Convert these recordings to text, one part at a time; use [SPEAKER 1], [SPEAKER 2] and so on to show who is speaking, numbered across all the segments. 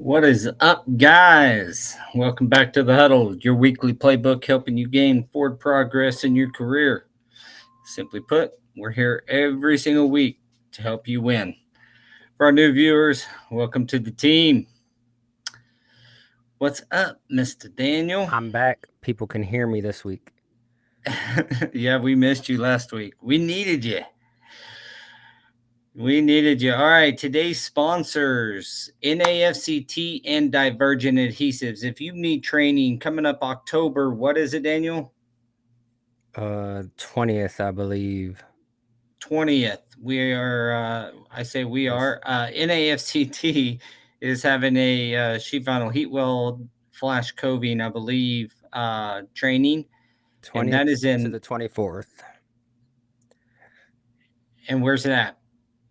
[SPEAKER 1] What is up, guys? Welcome back to the Huddle, your weekly playbook helping you gain forward progress in your career. Simply put, we're here every single week to help you win. For our new viewers, welcome to the team. What's up, Mr. Daniel?
[SPEAKER 2] I'm back. People can hear me this week.
[SPEAKER 1] Yeah, we missed you last week. We needed you. We needed you. All right, today's sponsors, NAFCT and Divergent Adhesives. If you need training coming up October, what is it, Daniel?
[SPEAKER 2] 20th, I believe.
[SPEAKER 1] 20th. We are, I say we
[SPEAKER 2] Yes.
[SPEAKER 1] are, NAFCT is having a sheet vinyl heat weld flash coving, I believe, training. And that
[SPEAKER 2] 20th
[SPEAKER 1] is
[SPEAKER 2] to
[SPEAKER 1] in,
[SPEAKER 2] the 24th.
[SPEAKER 1] and where's it at?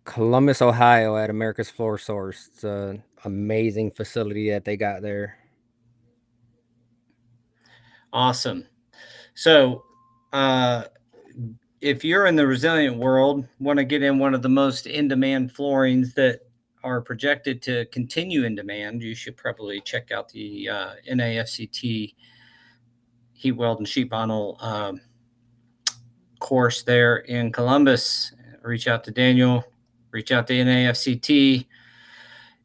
[SPEAKER 2] Columbus, Ohio at America's Floor Source. It's an amazing facility that they got there.
[SPEAKER 1] Awesome. So, if you're in the resilient world, want to get in one of the most in demand floorings that are projected to continue in demand, you should probably check out the NAFCT heat weld and sheet vinyl course there in Columbus. Reach out to Daniel, reach out to NAFCT.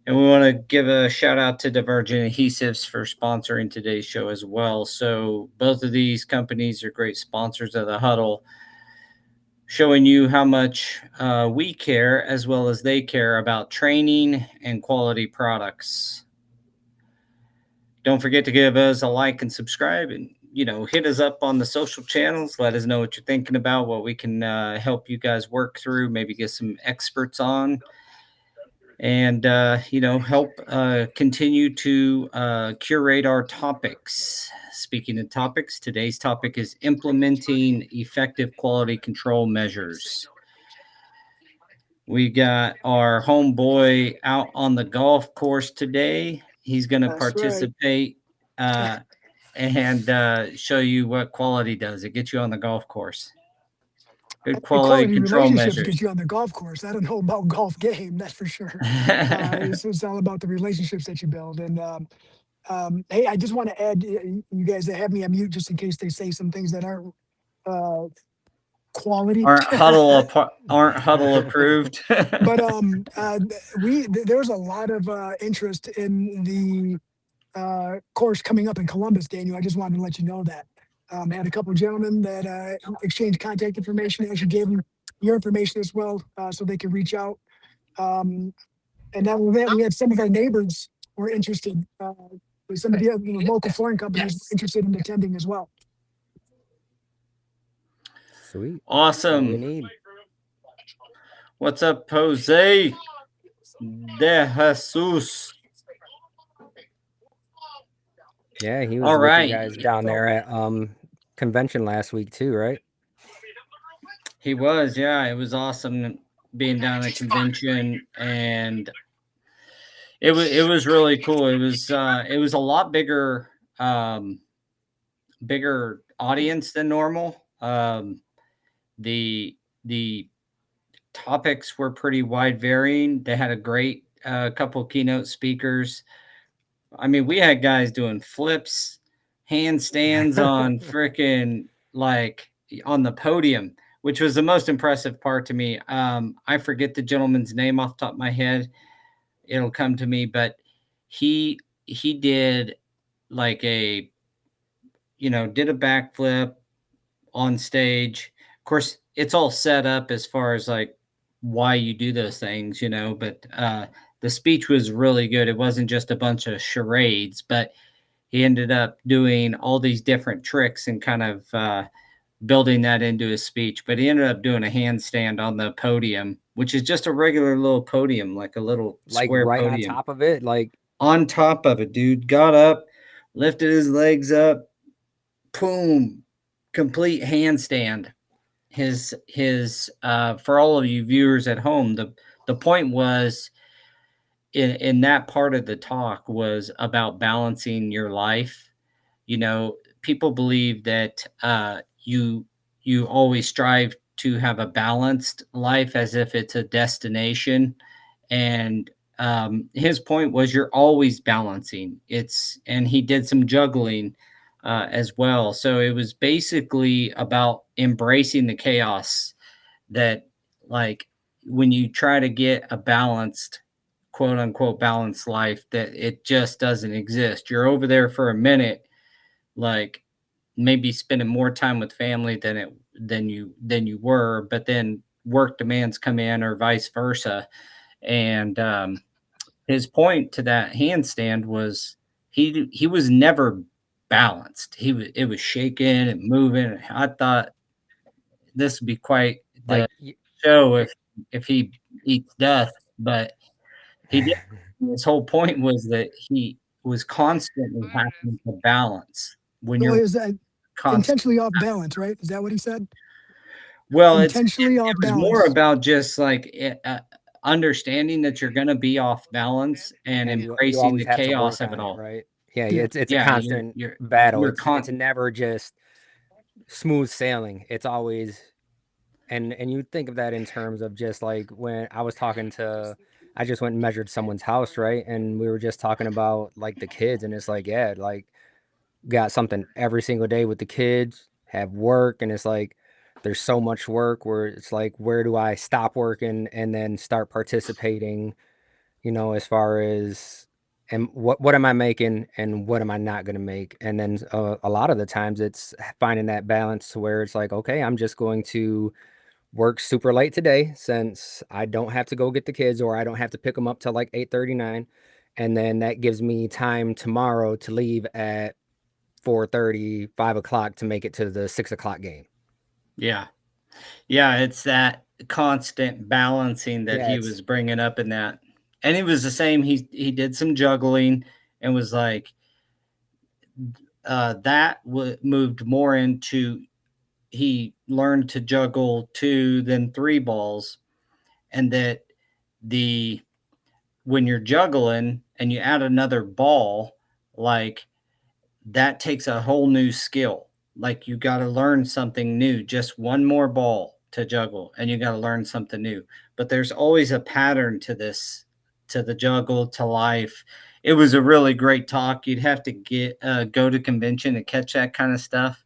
[SPEAKER 1] And we want to give a shout out to Divergent Adhesives for sponsoring today's show as well. So, both of these companies are great sponsors of the Huddle, showing you how much we care as well as they care about training and quality products. Don't forget to give us a like and subscribe, and hit us up on the social channels. Let us know what you're thinking about, what we can help you guys work through, maybe get some experts on, and help continue to curate our topics. Speaking of topics, today's topic is implementing effective quality control measures. We got our homeboy out on the golf course today. He's going to
[SPEAKER 3] That's right.
[SPEAKER 1] participate and show you what quality does. It gets you on the golf course. Good
[SPEAKER 3] I think
[SPEAKER 1] quality
[SPEAKER 3] quality
[SPEAKER 1] control
[SPEAKER 3] relationships
[SPEAKER 1] measures.
[SPEAKER 3] get you on the golf course. I don't know about golf game, that's for sure. It's all about the relationships that you build. And hey, I just want to add, you guys that have me on mute just in case they say some things that aren't uh, quality.
[SPEAKER 1] Aren't huddle approved.
[SPEAKER 3] But there's a lot of interest in the course coming up in Columbus, Daniel. I just wanted to let you know that. Had a couple of gentlemen that exchanged contact information. I actually gave them your information as well, so they can reach out. Um, and now we had some of our neighbors were interested. With some of the other, local flooring companies interested in attending as well.
[SPEAKER 2] Sweet. All we
[SPEAKER 1] Awesome.
[SPEAKER 2] need.
[SPEAKER 1] What's up, Jose de Jesus?
[SPEAKER 2] Yeah, he was
[SPEAKER 1] All
[SPEAKER 2] with you
[SPEAKER 1] right.
[SPEAKER 2] guys down there at convention last week too, right?
[SPEAKER 1] He was, yeah. It was awesome being down at convention, and it was really cool. It was a lot bigger audience than normal. The topics were pretty wide varying. They had a great couple keynote speakers. I mean, we had guys doing flips, handstands on freaking like on the podium, which was the most impressive part to me. I forget the gentleman's name off the top of my head. It'll come to me, but he did like did a backflip on stage. Of course, it's all set up as far as like why you do those things, but the speech was really good. It wasn't just a bunch of charades, but he ended up doing all these different tricks and kind of building that into his speech. But he ended up doing a handstand on the podium, which is just a regular little podium, like a little
[SPEAKER 2] Like
[SPEAKER 1] square
[SPEAKER 2] right on
[SPEAKER 1] podium.
[SPEAKER 2] top of it, like
[SPEAKER 1] On top of it, dude, got up, lifted his legs up, boom, complete handstand. His for all of you viewers at home, the point was in that part of the talk was about balancing your life. People believe that you always strive to have a balanced life as if it's a destination, and his point was you're always balancing. And he did some juggling as well. So it was basically about embracing the chaos that, like, when you try to get a balanced, quote unquote, balanced life, that it just doesn't exist. You're over there for a minute, like maybe spending more time with family than you were, but then work demands come in or vice versa. And his point to that handstand was he was never balanced. It was shaking and moving. I thought this would be quite the
[SPEAKER 2] Like
[SPEAKER 1] show
[SPEAKER 2] it,
[SPEAKER 1] if he eats death, but he did. His whole point was that he was constantly having to balance when
[SPEAKER 3] So
[SPEAKER 1] you're
[SPEAKER 3] is that
[SPEAKER 1] constant.
[SPEAKER 3] intentionally off balance, right? Is that what he said?
[SPEAKER 1] Well,
[SPEAKER 3] Intentionally
[SPEAKER 1] it
[SPEAKER 3] off
[SPEAKER 1] was more
[SPEAKER 3] balance.
[SPEAKER 1] about just like understanding that you're going to be off balance and
[SPEAKER 2] and you
[SPEAKER 1] embracing
[SPEAKER 2] always
[SPEAKER 1] the
[SPEAKER 2] have to
[SPEAKER 1] chaos
[SPEAKER 2] work
[SPEAKER 1] of it
[SPEAKER 2] on it,
[SPEAKER 1] all.
[SPEAKER 2] right? Yeah,
[SPEAKER 3] Yeah.
[SPEAKER 2] it's a
[SPEAKER 1] Yeah,
[SPEAKER 2] constant battle.
[SPEAKER 1] you're
[SPEAKER 2] It's never just smooth sailing. It's always and you think of that in terms of just like when I was talking to I just went and measured someone's house, right? And we were just talking about like the kids and it's like, yeah, like got something every single day with the kids, have work, and it's like there's so much work where it's like where do I stop working and then start participating, as far as and what am I making and what am I not going to make? And then a lot of the times it's finding that balance to where it's like, okay, I'm just going to work super late today since I don't have to go get the kids or I don't have to pick them up till like 8:39, and then that gives me time tomorrow to leave at 4:30, 5 o'clock to make it to the 6 o'clock game.
[SPEAKER 1] yeah. Yeah, it's that constant balancing that
[SPEAKER 2] Yeah,
[SPEAKER 1] he
[SPEAKER 2] it's
[SPEAKER 1] was bringing up in that. And it was the same. He did some juggling and was like moved more into, he learned to juggle two then three balls, and that the when you're juggling and you add another ball, like that takes a whole new skill. Like you got to learn something new, just one more ball to juggle, and you got to learn something new. But there's always a pattern to this, to the juggle, to life. It was a really great talk. You'd have to go to convention to catch that kind of stuff.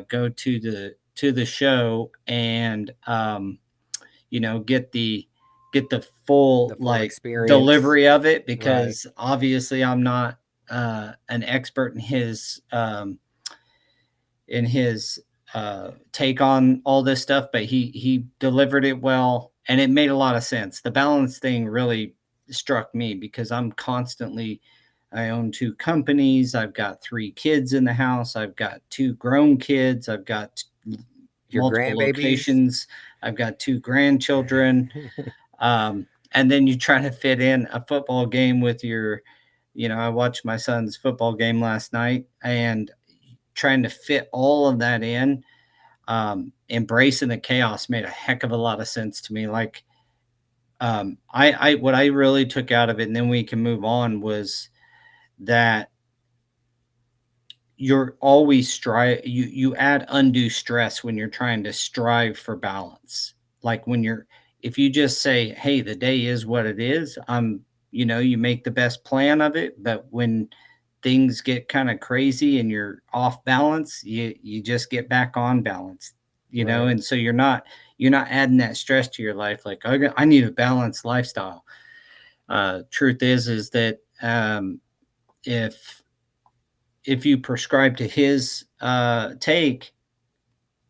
[SPEAKER 1] Go to the show and get the full
[SPEAKER 2] the full
[SPEAKER 1] like
[SPEAKER 2] experience,
[SPEAKER 1] delivery of it,
[SPEAKER 2] right?
[SPEAKER 1] because obviously I'm not an expert in his take on all this stuff, but he delivered it well and it made a lot of sense. The balance thing really struck me because I own two companies. I've got three kids in the house. I've got two grown kids. I've got
[SPEAKER 2] Your
[SPEAKER 1] multiple
[SPEAKER 2] grandbabies.
[SPEAKER 1] locations. I've got two grandchildren. And then you try to fit in a football game with I watched my son's football game last night, and trying to fit all of that in, embracing the chaos made a heck of a lot of sense to me. Like, what I really took out of it, and then we can move on, was that you're always you add undue stress when you're trying to strive for balance. Like if you just say, hey, the day is what it is, you make the best plan of it, but when things get kind of crazy and you're off balance, you just get back on balance,
[SPEAKER 2] Right.
[SPEAKER 1] and so you're not adding that stress to your life. Like, I need a balanced lifestyle. Truth is that if you prescribe to his take,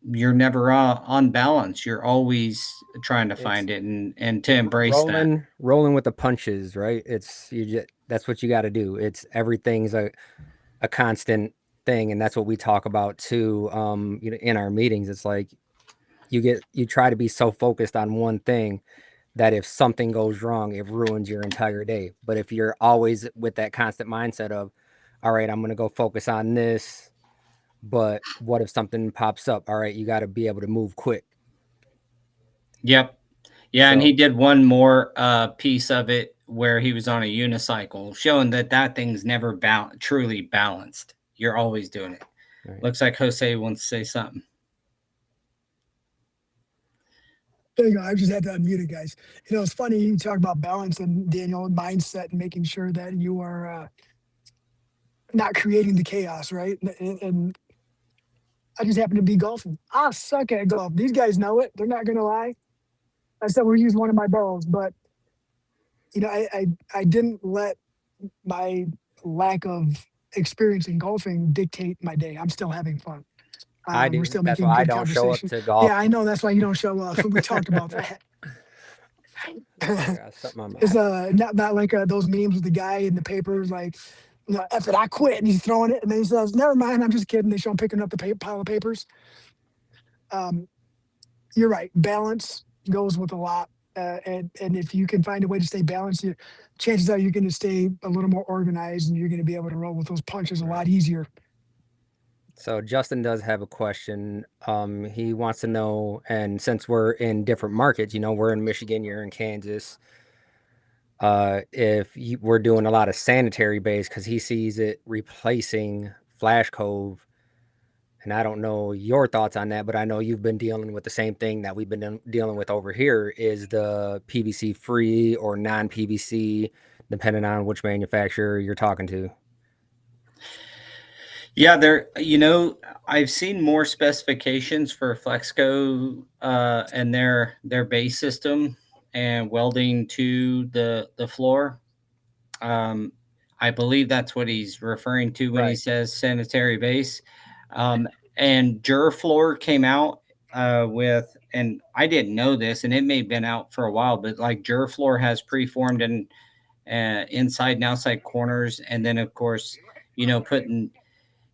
[SPEAKER 1] you're never on balance. You're always trying to
[SPEAKER 2] It's
[SPEAKER 1] find it and to embrace that.
[SPEAKER 2] rolling with the punches, right? It's you just that's what you got to do. It's everything's a constant thing, and that's what we talk about too. In our meetings, it's like you try to be so focused on one thing that if something goes wrong, it ruins your entire day. But if you're always with that constant mindset of, all right, I'm going to go focus on this, but what if something pops up? All right, you got to be able to move quick.
[SPEAKER 1] Yep. Yeah, and he
[SPEAKER 2] So,
[SPEAKER 1] did one more piece of it where he was on a unicycle, showing that thing's never truly balanced. You're always doing it.
[SPEAKER 2] right.
[SPEAKER 1] Looks like Jose wants to say something.
[SPEAKER 3] There you go. I just had to unmute it, guys. It's funny you talk about balance and Daniel mindset and making sure that you are not creating the chaos, right? And I just happen to be golfing. I suck at golf. These guys know it. They're not gonna lie. I said we're using one of my balls, but I didn't let my lack of experience in golfing dictate my day. I'm still having fun.
[SPEAKER 2] I
[SPEAKER 3] We're
[SPEAKER 2] do.
[SPEAKER 3] still
[SPEAKER 2] That's
[SPEAKER 3] making
[SPEAKER 2] why I
[SPEAKER 3] good
[SPEAKER 2] don't show up
[SPEAKER 3] conversation.
[SPEAKER 2] to golf.
[SPEAKER 3] Yeah, I know that's why you don't show up. We talked about that.
[SPEAKER 2] I got something on my
[SPEAKER 3] It's not like those memes with the guy in the papers like, F it, I quit, and he's throwing it, and then he says, "Never mind, I'm just kidding." They show him picking up the pile of papers. Um, you're right. Balance goes with a lot, and if you can find a way to stay balanced, chances are you're going to stay a little more organized, and you're going to be able to roll with those punches a lot easier.
[SPEAKER 2] So Justin does have a question. He wants to know, and since we're in different markets, we're in Michigan, you're in Kansas. If we're doing a lot of sanitary base, because he sees it replacing Flash Cove, and I don't know your thoughts on that, but I know you've been dealing with the same thing that we've been dealing with over here. Is the PVC free or non PVC, depending on which manufacturer you're talking to?
[SPEAKER 1] Yeah, I've seen more specifications for Flexco and their base system and welding to the floor. Um, I believe that's what he's referring to when he
[SPEAKER 2] Right.
[SPEAKER 1] says sanitary base. Um, and Durafloor came out with, and I didn't know this, and it may have been out for a while, but like Durafloor has preformed and inside and outside corners, and then of course, putting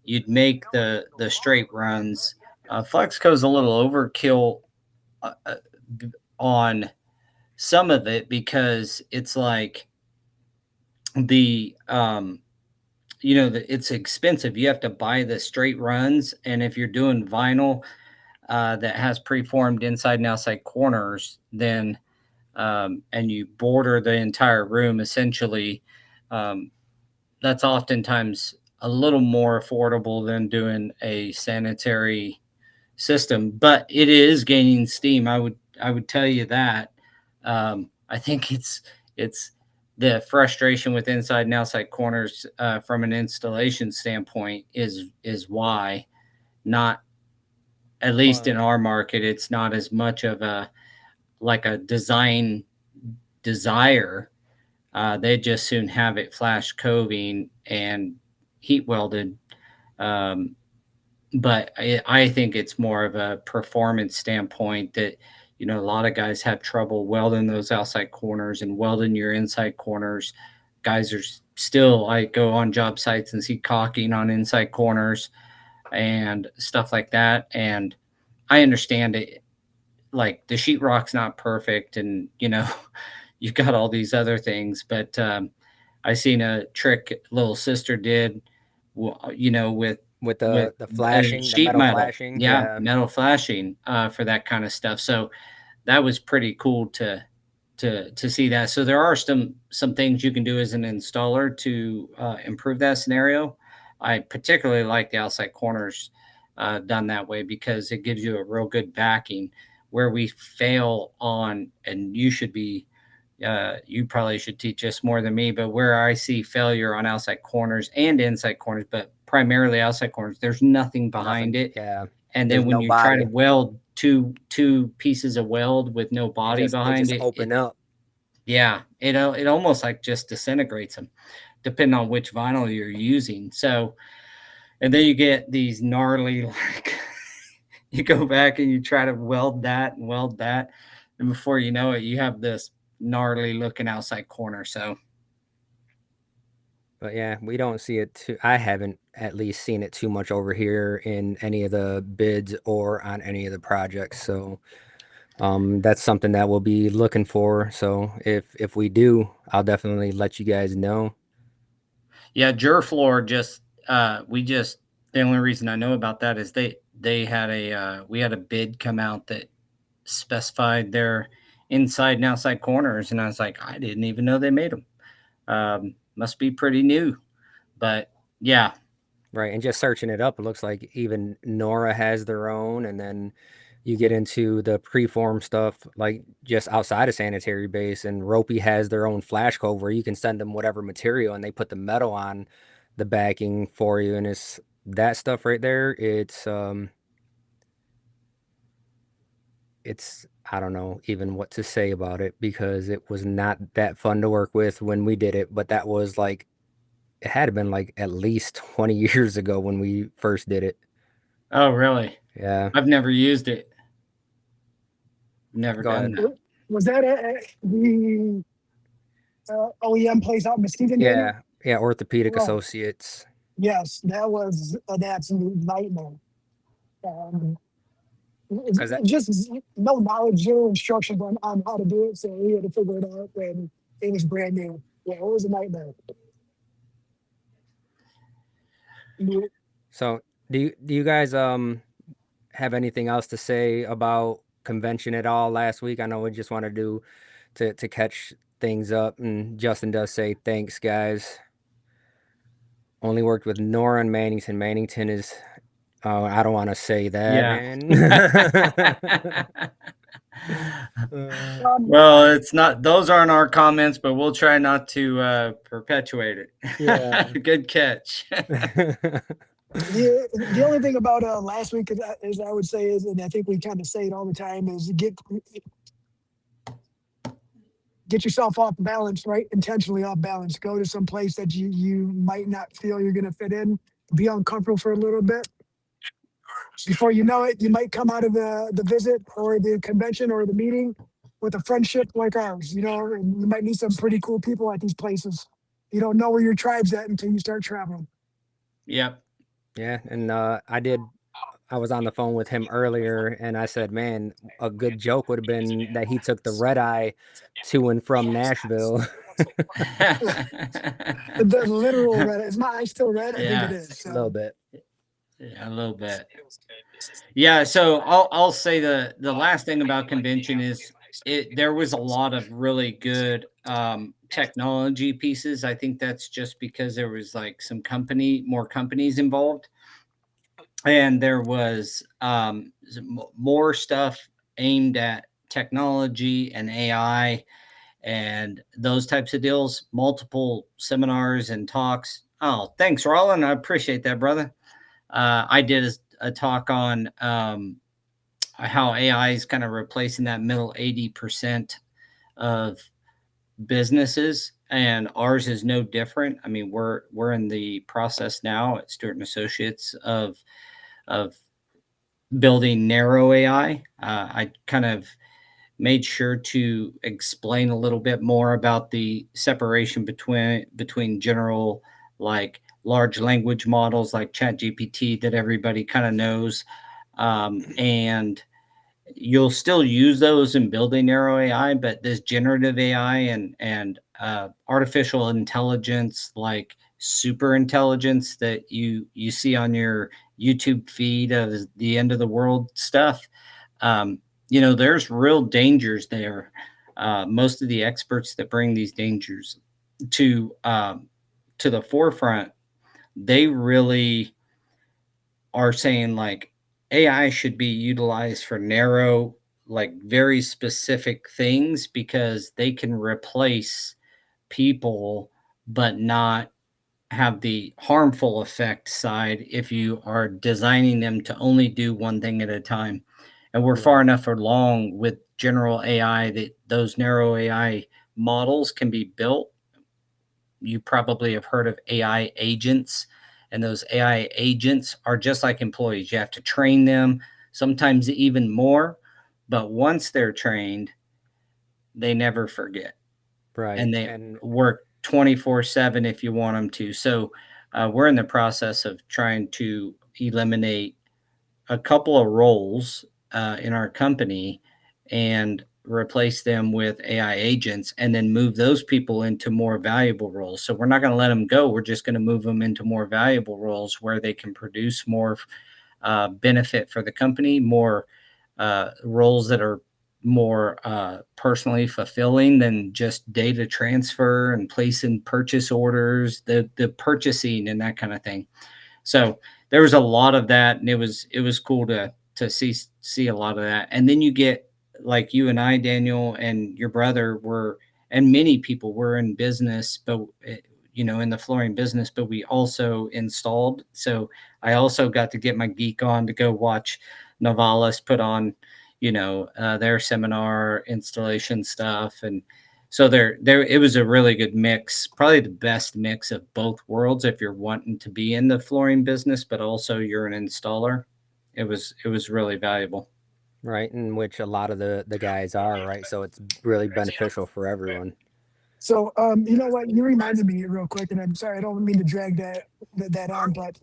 [SPEAKER 1] you'd make the straight runs. Flexco's a little overkill on some of it because it's like the it's expensive. You have to buy the straight runs, and if you're doing vinyl that has preformed inside and outside corners, then and you border the entire room essentially, um, that's oftentimes a little more affordable than doing a sanitary system, but it is gaining steam. I would tell you that. I think it's the frustration with inside and outside corners from an installation standpoint is why not, at least
[SPEAKER 2] Well,
[SPEAKER 1] in our market, it's not as much of a like a design desire. They just soon have it flash coving and heat welded. Um, but I think it's more of a performance standpoint that a lot of guys have trouble welding those outside corners and welding your inside corners. Guys are still, I go on job sites and see caulking on inside corners and stuff like that, and I understand it. Like the sheetrock's not perfect, and you've got all these other things, but I seen a trick little sister did, with
[SPEAKER 2] with
[SPEAKER 1] with
[SPEAKER 2] the flashing, the
[SPEAKER 1] sheet
[SPEAKER 2] metal
[SPEAKER 1] metal.
[SPEAKER 2] flashing,
[SPEAKER 1] Yeah,
[SPEAKER 2] yeah.
[SPEAKER 1] metal flashing, for that kinda stuff, so that was pretty cool to see that. So there are some things you can do as an installer to, improve that scenario. I particularly like the outside corners, done that way because it gives you a real good backing. Where we fail on, and you probably should teach us more than me, but where I see failure on outside corners and inside corners, but primarily outside corners, there's nothing behind
[SPEAKER 2] Nothing,
[SPEAKER 1] it.
[SPEAKER 2] yeah.
[SPEAKER 1] And
[SPEAKER 2] There's
[SPEAKER 1] then when
[SPEAKER 2] no
[SPEAKER 1] you try to
[SPEAKER 2] body.
[SPEAKER 1] weld two pieces of weld with no body
[SPEAKER 2] They
[SPEAKER 1] behind
[SPEAKER 2] just
[SPEAKER 1] it,
[SPEAKER 2] open up.
[SPEAKER 1] yeah, it almost like just disintegrates them, depending on which vinyl you're using. So, and then you get these gnarly like you go back and you try to weld that, and before you know it, you have this gnarly looking outside corner. So
[SPEAKER 2] But yeah, we don't see it too. I haven't at least seen it too much over here in any of the bids or on any of the projects. So that's something that we'll be looking for. So if we do, I'll definitely let you guys know.
[SPEAKER 1] yeah, Durafloor just we just the only reason I know about that is they had we had a bid come out that specified their inside and outside corners, and I was like, I didn't even know they made them. Must be pretty new, but yeah,
[SPEAKER 2] Right. And just searching it up, it looks like even Nora has their own. And then you get into the preform stuff, like just outside of sanitary base, and Ropey has their own flash code where you can send them whatever material and they put the metal on the backing for you. And it's that stuff right there. It's I don't know even what to say about it because it was not that fun to work with when we did it, but that was like it had been like at least 20 years ago when we first did it.
[SPEAKER 1] Oh, really?
[SPEAKER 2] Yeah.
[SPEAKER 1] I've never used it. Never
[SPEAKER 2] Go
[SPEAKER 1] done
[SPEAKER 2] ahead.
[SPEAKER 1] that.
[SPEAKER 3] Was that the OEM place out in Muskegon, Daniel?
[SPEAKER 2] Yeah, Orthopedic
[SPEAKER 3] Oh,
[SPEAKER 2] Associates.
[SPEAKER 3] yes, that was an absolute nightmare. Um,
[SPEAKER 2] Cause that,
[SPEAKER 3] just no knowledge, zero instructions on how to do it, so we had to figure it out, and it was brand new. Yeah, it was a nightmare. You-
[SPEAKER 2] so do you guys have anything else to say about convention at all last week? I know we just want to do to catch things up, and Justin does say thanks, guys. Only worked with Nora and Mannington. Mannington is I don't want to say that,
[SPEAKER 1] Yeah.
[SPEAKER 2] man.
[SPEAKER 1] Well, it's not, those aren't our comments, but we'll try not to perpetuate it.
[SPEAKER 2] Yeah.
[SPEAKER 1] Good catch.
[SPEAKER 3] the only thing about last week is I would say is, and I think we kind of say it all the time, is get yourself off balance, right? Intentionally off balance. Go to some place that you might not feel you're gonna fit in. Be uncomfortable for a little bit. Before you know it, you might come out of the visit or the convention or the meeting with a friendship like ours, and you might meet some pretty cool people at these places. You don't know where your tribe's at until you start traveling.
[SPEAKER 1] Yep.
[SPEAKER 2] Yeah, and I was on the phone with him earlier and I said, man, a good joke would have been that he took the red eye to and from Nashville.
[SPEAKER 3] The literal red. Is my eye still red? I think it
[SPEAKER 1] Yeah.
[SPEAKER 3] is.
[SPEAKER 2] A little bit.
[SPEAKER 1] Yeah, a little bit. Yeah, so I'll say the last thing about convention is there was a lot of really good technology pieces. I think that's just because there was like more companies involved, and there was more stuff aimed at technology and AI and those types of deals, multiple seminars and talks. Oh, thanks, Roland. I appreciate that, brother. I did a talk on how AI is kind of replacing that middle 80% of businesses, and ours is no different. I mean, we're in the process now at Stewart and Associates of building narrow AI. I kind of made sure to explain a little bit more about the separation between general, like large language models like ChatGPT that everybody kind of knows, and you'll still use those in building narrow AI, but this generative AI and artificial intelligence, like super intelligence that you see on your YouTube feed of the end of the world stuff, there's real dangers there. Most of the experts that bring these dangers to the forefront, they really are saying like AI should be utilized for narrow, like very specific things because they can replace people, but not have the harmful effect side if you are designing them to only do one thing at a time. And we're far enough along with general AI that those narrow AI models can be built. You probably have heard of AI agents, and those AI agents are just like employees. You have to train them, sometimes even more, but once they're trained, they never forget,
[SPEAKER 2] Right.
[SPEAKER 1] and they
[SPEAKER 2] And
[SPEAKER 1] work 24/7 if you want them to. So we're in the process of trying to eliminate a couple of roles in our company and replace them with AI agents and then move those people into more valuable roles. So we're not going to let them go. We're just going to move them into more valuable roles where they can produce more benefit for the company, more roles that are more personally fulfilling than just data transfer and placing purchase orders, the purchasing and that kind of thing. So there was a lot of that, and it was cool to to see a lot of that. And then you get like you and I, Daniel, and your brother were, and many people were in business, but in the flooring business, but we also installed. So I also got to get my geek on to go watch Novalis put on, their seminar installation stuff. And so there it was a really good mix, probably the best mix of both worlds if you're wanting to be in the flooring business, but also you're an installer. It was really valuable.
[SPEAKER 2] Right, in which a lot of the guys are, right? So it's really beneficial for everyone.
[SPEAKER 3] So, you know what? You reminded me real quick, and I'm sorry, I don't mean to drag that on, but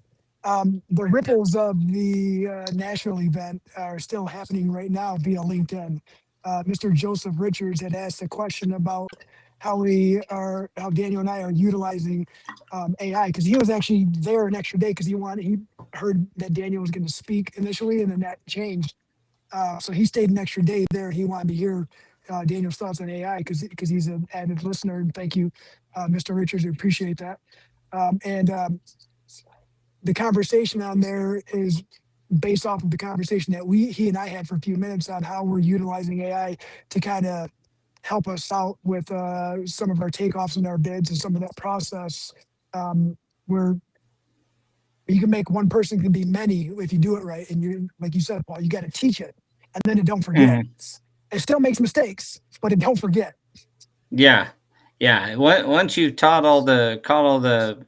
[SPEAKER 3] the ripples of the national event are still happening right now via LinkedIn. Mr. Joseph Richards had asked a question about how Daniel and I are utilizing AI, because he was actually there an extra day because he heard that Daniel was going to speak initially, and then that changed. So he stayed an extra day there. He wanted to hear Daniel's thoughts on AI because he's an avid listener. And thank you, Mr. Richards. We appreciate that. And the conversation on there is based off of the conversation that he and I had for a few minutes on how we're utilizing AI to kind of help us out with some of our takeoffs and our bids and some of that process. Where you can make one person can be many if you do it right. And you, like you said, Paul, you got to teach it, and then it don't forget.
[SPEAKER 1] Mhm.
[SPEAKER 3] It still makes mistakes, but it don't forget.
[SPEAKER 1] Yeah. Yeah. Once you've caught all the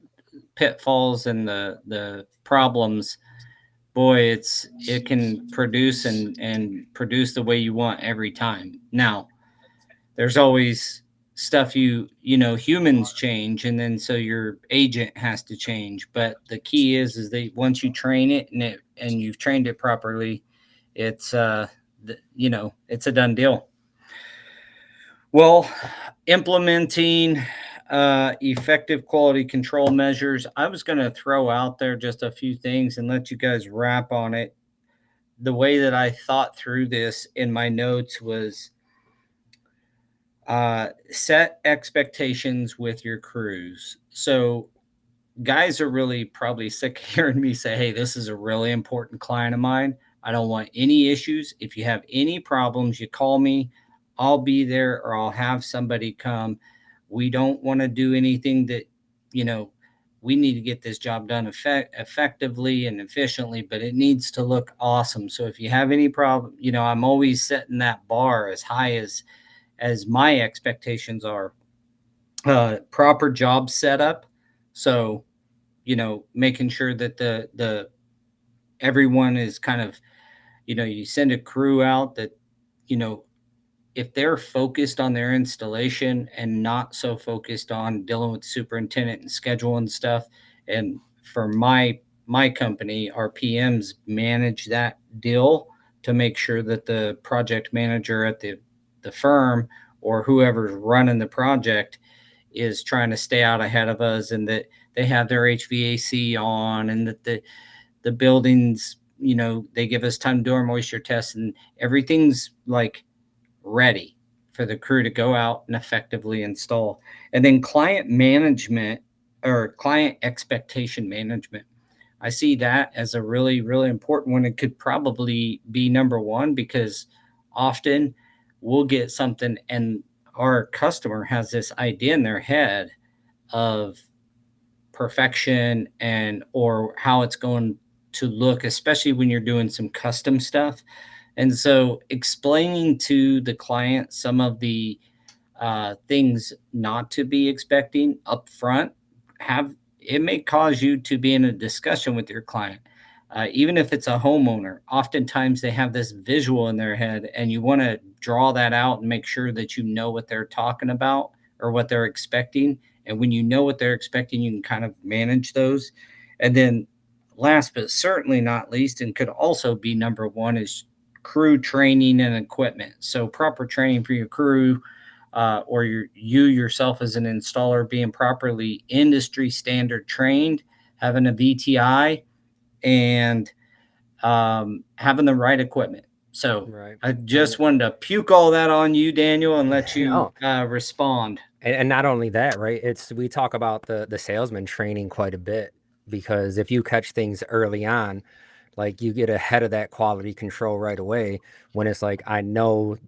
[SPEAKER 1] pitfalls and the problems, boy, it can produce and produce the way you want every time. Now, there's always stuff humans change, and then so your agent has to change. But the key is that once you train it and you've trained it properly, it's it's a done deal. Well, implementing effective quality control measures. I was going to throw out there just a few things and let you guys wrap on it. The way that I thought through this in my notes was set expectations with your crews. So, guys are really probably sick of hearing me say, hey, this is a really important client of mine. I don't want any issues. If you have any problems, you call me. I'll be there or I'll have somebody come. We don't want to do anything that, you know, we need to get this job done effectively and efficiently, but it needs to look awesome. So if you have any problem, I'm always setting that bar as high as my expectations are. Proper job setup. So, making sure that the everyone is kind of, you send a crew out that, you know, if they're focused on their installation and not so focused on dealing with the superintendent and schedule and stuff. And for my company, our PMs manage that deal to make sure that the project manager at the firm or whoever's running the project is trying to stay out ahead of us, and that they have their HVAC on, and that the buildings, they give us time to do our moisture tests, and everything's like ready for the crew to go out and effectively install. And then client management or client expectation management. I see that as a really, really important one. It could probably be number one because often we'll get something and our customer has this idea in their head of perfection and or how it's going to look, especially when you're doing some custom stuff. And so explaining to the client some of the things not to be expecting up front, have it may cause you to be in a discussion with your client. Even if it's a homeowner, oftentimes they have this visual in their head, and you want to draw that out and make sure that you know what they're talking about or what they're expecting. And when you know what they're expecting, you can kind of manage those. And then, last but certainly not least, and could also be number one, is crew training and equipment. So, proper training for your crew, or you yourself as an installer being properly industry standard trained, having a VTI, and having the right equipment. So
[SPEAKER 2] Right.
[SPEAKER 1] I just wanted to puke all that on you, Daniel, and let you
[SPEAKER 2] Oh,
[SPEAKER 1] respond.
[SPEAKER 2] and not only that, right? We talk about the salesman training quite a bit, because if you catch things early on, Like you get ahead of that quality control right away when it's like, I know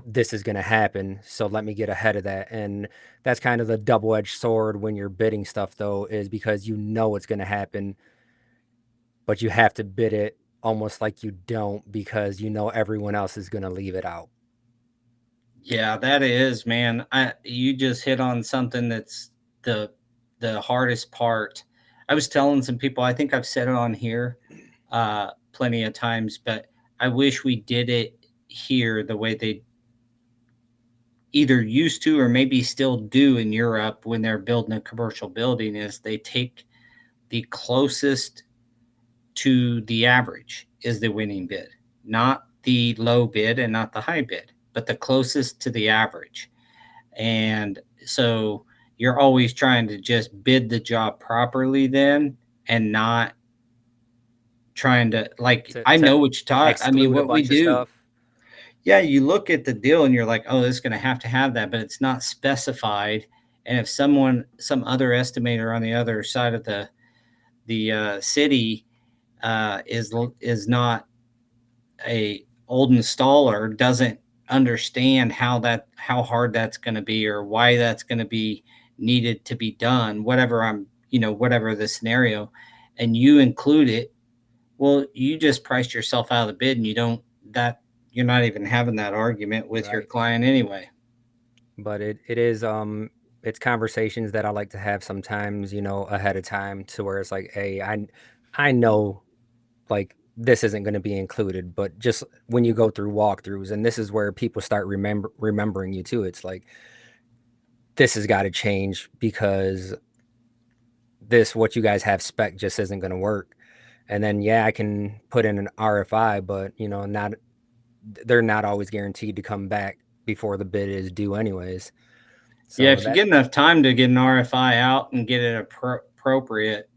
[SPEAKER 2] this is going to happen, so let me get ahead of that. And that's kind of the double-edged sword when you're bidding stuff, though, is because you know it's going to happen, but you have to bid it almost like you don't because you know everyone else is going to leave it out.
[SPEAKER 1] Yeah, that is, man. You just hit on something that's the the hardest part. I was telling some people, I think I've said it on here plenty of times, but I wish we did it here the way they either used to or maybe still do in Europe when they're building a commercial building is they take the closest to the average is the winning bid, not the low bid and not the high bid, but the closest to the average. And so you're always trying to just bid the job properly then and not trying to like I
[SPEAKER 2] To
[SPEAKER 1] know what you taught. I mean,
[SPEAKER 2] exclude a
[SPEAKER 1] what we
[SPEAKER 2] bunch of
[SPEAKER 1] do.
[SPEAKER 2] stuff.
[SPEAKER 1] Yeah, you look at the deal and you're like, oh, this is going to have that, but it's not specified. And if some other estimator on the other side of the city is not a old installer, doesn't understand how hard that's going to be or why that's going to be needed to be done, whatever the scenario, and you include it, well, you just priced yourself out of the bid, and you're not even having that argument with your
[SPEAKER 2] Right.
[SPEAKER 1] client anyway.
[SPEAKER 2] But it is it's conversations that I like to have sometimes, ahead of time, to where it's like, hey, I know, like, this isn't going to be included, but just when you go through walkthroughs, and this is where people start remembering you too. It's like, this has got to change because what you guys have spec just isn't going to work. And then, yeah, I can put in an RFI, but they're not always guaranteed to come back before the bid is due anyways.
[SPEAKER 1] Yeah,
[SPEAKER 2] So
[SPEAKER 1] if you get enough time to get an RFI out and get it appropriate,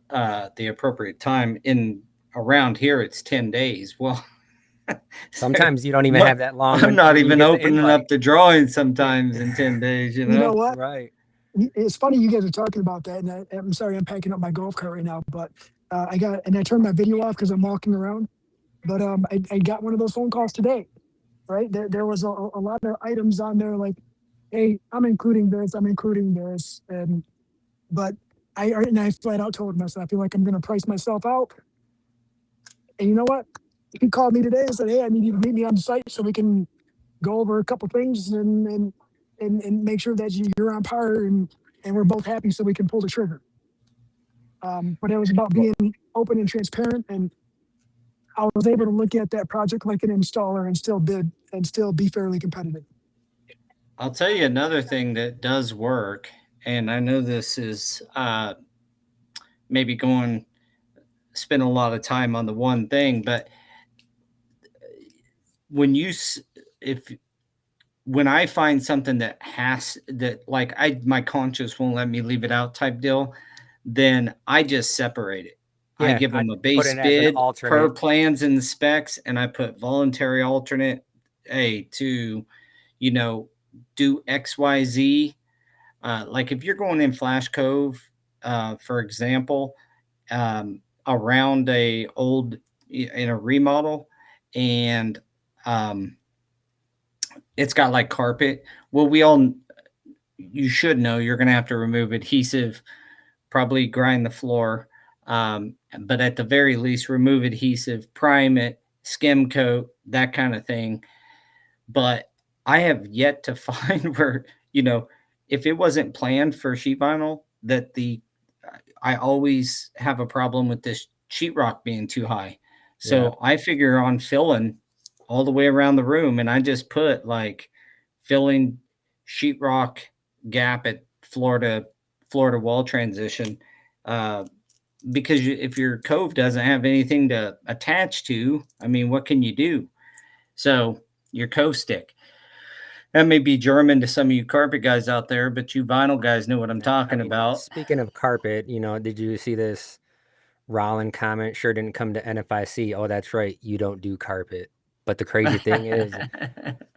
[SPEAKER 1] the appropriate time in around here, it's 10 days. Well,
[SPEAKER 2] sometimes you don't even have that long
[SPEAKER 1] I'm not
[SPEAKER 2] when you
[SPEAKER 1] even
[SPEAKER 2] get the
[SPEAKER 1] opening up
[SPEAKER 2] invite.
[SPEAKER 1] the drawing sometimes in 10 days,
[SPEAKER 3] You know what?
[SPEAKER 2] Right.
[SPEAKER 3] It's funny you guys are talking about that, and I'm sorry I'm packing up my golf cart right now, but I turned my video off because I'm walking around. But I got one of those phone calls today. Right there was a lot of items on there like, hey, I'm including this, and but I flat out told myself I feel like I'm going to price myself out. And you know what? He called me today and said, hey, I need you to meet me on the site so we can go over a couple things and make sure that you're on par and we're both happy so we can pull the trigger. But it was about being open and transparent, and I was able to look at that project like an installer and still bid and still be fairly competitive.
[SPEAKER 1] I'll tell you another thing that does work, and I know this is maybe going spend a lot of time on the one thing, but when you if when I find something that like my conscience won't let me leave it out type deal, then I just separate it. I
[SPEAKER 2] Yeah,
[SPEAKER 1] give
[SPEAKER 2] I
[SPEAKER 1] them a
[SPEAKER 2] put
[SPEAKER 1] base
[SPEAKER 2] it as an
[SPEAKER 1] bid per
[SPEAKER 2] alternate.
[SPEAKER 1] plans and specs, and I put voluntary alternate A to, you know, do XYZ. Like if you're going in Flash Cove, for example, around in a remodel, and it's got like carpet. Well, you should know you're going to have to remove adhesive, probably grind the floor, but at the very least, remove adhesive, prime it, skim coat, that kind of thing. But I have yet to find where, if it wasn't planned for sheet vinyl, I always have a problem with this sheetrock being too high.
[SPEAKER 2] Yeah.
[SPEAKER 1] So I figure on filling all the way around the room, and I just put like filling sheetrock gap at floor to wall transition. Uh, because if your cove doesn't have anything to attach to, I mean, what can you do? So your cove stick. That may be German to some of you carpet guys out there, but you vinyl guys know what I'm
[SPEAKER 2] Yeah, I
[SPEAKER 1] talking
[SPEAKER 2] mean,
[SPEAKER 1] about.
[SPEAKER 2] speaking of carpet, did you see this Rollin comment? Sure didn't come to NFIC. Oh, that's right, you don't do carpet. But the crazy thing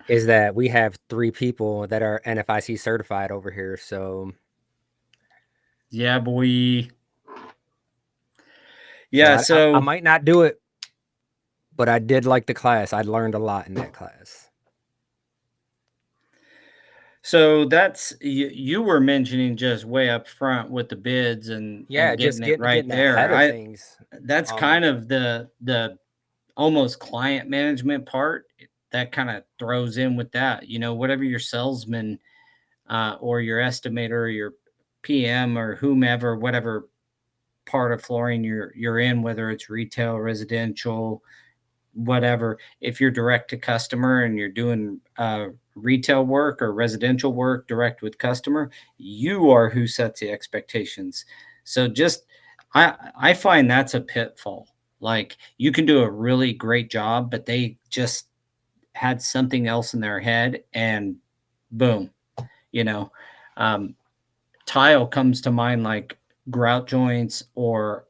[SPEAKER 2] is that we have 3 people that are NFIC certified over here. So
[SPEAKER 1] Yeah, boy.
[SPEAKER 2] so
[SPEAKER 1] Yeah,
[SPEAKER 2] I
[SPEAKER 1] so
[SPEAKER 2] might not do it, but I did like the class. I learned a lot in that class.
[SPEAKER 1] So that's you were mentioning just way up front with the bids and
[SPEAKER 2] Yeah, just
[SPEAKER 1] getting it right
[SPEAKER 2] getting ahead
[SPEAKER 1] there.
[SPEAKER 2] of
[SPEAKER 1] I
[SPEAKER 2] things.
[SPEAKER 1] That's kind of the almost client management part that kind of throws in with that. Whatever your salesman or your estimator or your PM or whomever, whatever part of flooring you're in, whether it's retail, residential, whatever. If you're direct to customer and you're doing retail work or residential work direct with customer, you are who sets the expectations. So just I find that's a pitfall. Like you can do a really great job, but they just had something else in their head, and boom, you know. Um, Tile comes to mind, like grout joints or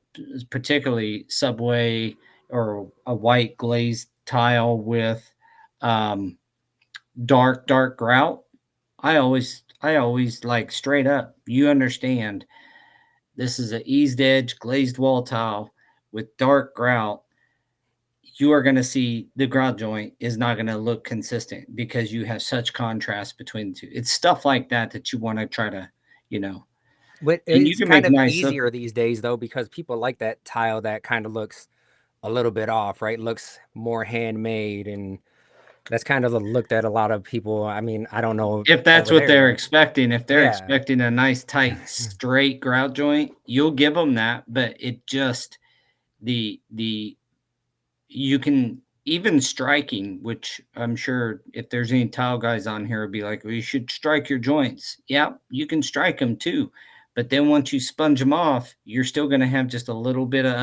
[SPEAKER 1] particularly subway or a white glazed tile with um, dark grout. I always like straight up. You understand this is an eased edge glazed wall tile with dark grout. You are going to see the grout joint is not going to look consistent because you have such contrast between the two. It's stuff like that that you want to try to, you know,
[SPEAKER 2] But
[SPEAKER 1] and you
[SPEAKER 2] it's
[SPEAKER 1] can
[SPEAKER 2] kind
[SPEAKER 1] make
[SPEAKER 2] of
[SPEAKER 1] nice stuff.
[SPEAKER 2] easier these days though, because people like that tile that kind of looks a little bit off, right? Looks more handmade, and that's kind of the look that a lot of people, I mean, I don't know
[SPEAKER 1] If that's
[SPEAKER 2] over
[SPEAKER 1] what
[SPEAKER 2] there,
[SPEAKER 1] they're
[SPEAKER 2] but
[SPEAKER 1] expecting, if they're
[SPEAKER 2] yeah.
[SPEAKER 1] expecting a nice, tight, straight grout joint, you'll give them that, but it just the you can even striking, which I'm sure if there's any tile guys on here would be like, "Well, you should strike your joints." Yeah, you can strike them too, but then once you sponge them off, you're still gonna have just a little bit of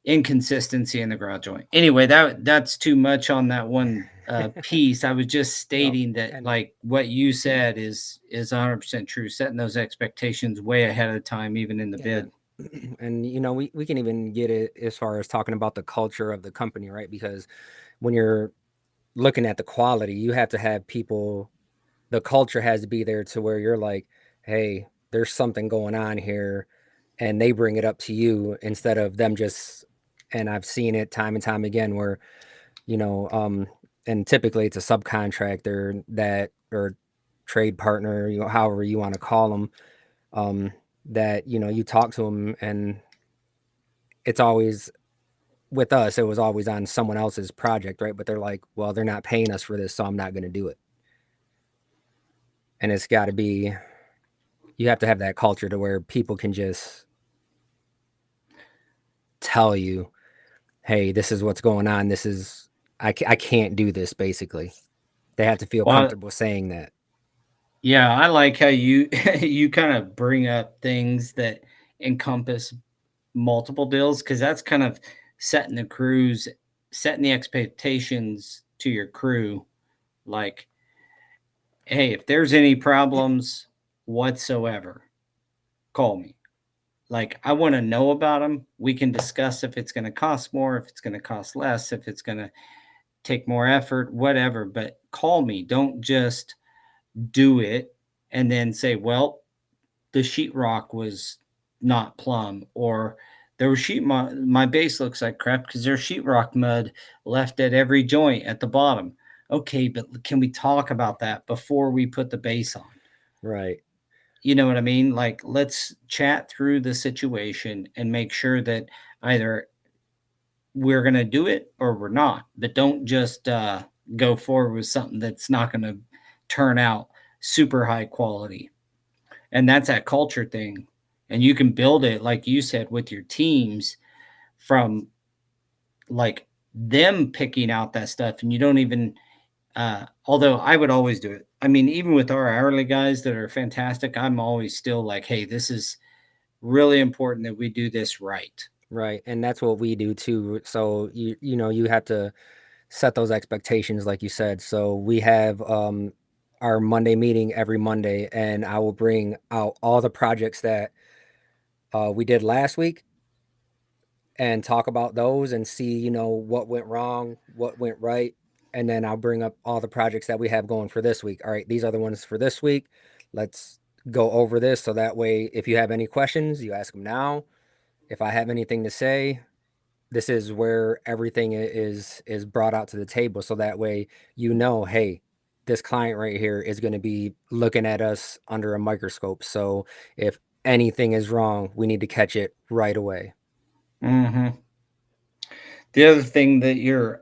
[SPEAKER 1] inconsistency in the grout joint. Anyway, that's too much on that one piece. I was just
[SPEAKER 2] No,
[SPEAKER 1] stating that
[SPEAKER 2] and
[SPEAKER 1] like what you said is 100% true. Setting those expectations way ahead of time, even in the
[SPEAKER 2] yeah.
[SPEAKER 1] bid.
[SPEAKER 2] And we can even get it as far as talking about the culture of the company, right? Because when you're looking at the quality, you have to have people, the culture has to be there to where you're like, hey, there's something going on here, and they bring it up to you instead of them just, and I've seen it time and time again where, you know, and typically it's a subcontractor that, or trade partner, however you want to call them, um, that, you talk to them, and it's always, with us, it was always on someone else's project, right? But they're like, well, they're not paying us for this, so I'm not going to do it. And it's got to be, you have to have that culture to where people can just tell you, hey, this is what's going on. This is, I can't do this, basically. They have to feel
[SPEAKER 1] Well,
[SPEAKER 2] comfortable saying that.
[SPEAKER 1] yeah, I like how you you kind of bring up things that encompass multiple deals because that's kind of setting the crews, setting the expectations to your crew. Like, hey, if there's any problems whatsoever, call me. Like, I want to know about them. We can discuss if it's going to cost more, if it's going to cost less, if it's going to take more effort, whatever. But call me. Don't just do it and then say, well, the sheetrock was not plumb, or there was my base looks like crap because there's sheetrock mud left at every joint at the bottom. Okay, but can we talk about that before we put the base on?
[SPEAKER 2] Right.
[SPEAKER 1] You know what I mean? Like, let's chat through the situation and make sure that either we're going to do it or we're not, but don't just go forward with something that's not going to turn out super high quality. And that's that culture thing. And you can build it, like you said, with your teams from like them picking out that stuff. And you don't even, although I would always do it. I mean, even with our hourly guys that are fantastic, I'm always still like, hey, this is really important that we do this right.
[SPEAKER 2] Right. And that's what we do too. So you have to set those expectations, like you said. So we have our Monday meeting every Monday, and I will bring out all the projects that we did last week and talk about those and see, what went wrong, what went right. And then I'll bring up all the projects that we have going for this week. All right, these are the ones for this week. Let's go over this so that way, if you have any questions, you ask them now. If I have anything to say, this is where everything is brought out to the table, so that way hey, this client right here is going to be looking at us under a microscope, so if anything is wrong, we need to catch it right away.
[SPEAKER 1] Mm-hmm. The other thing that your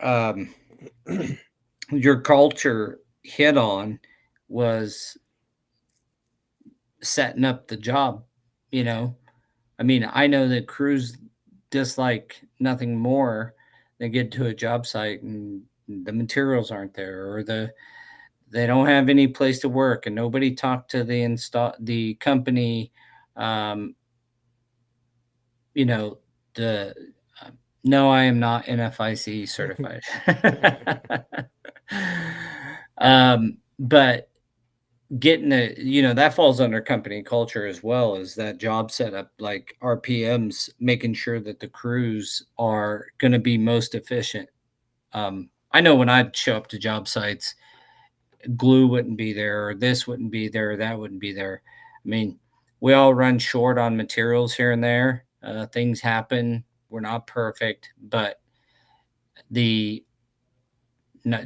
[SPEAKER 1] culture hit on was setting up the job. You know, I mean, I know that crews dislike nothing more than get to a job site and the materials aren't there, or they don't have any place to work, and nobody talked to the company. Um, you know, the no, I am not NFIC certified. But getting that falls under company culture as well as that job setup, like RPMs, making sure that the crews are going to be most efficient. I know when I'd show up to job sites, glue wouldn't be there, or this wouldn't be there, or that wouldn't be there. I mean, we all run short on materials here and there. Things happen. We're not perfect, but the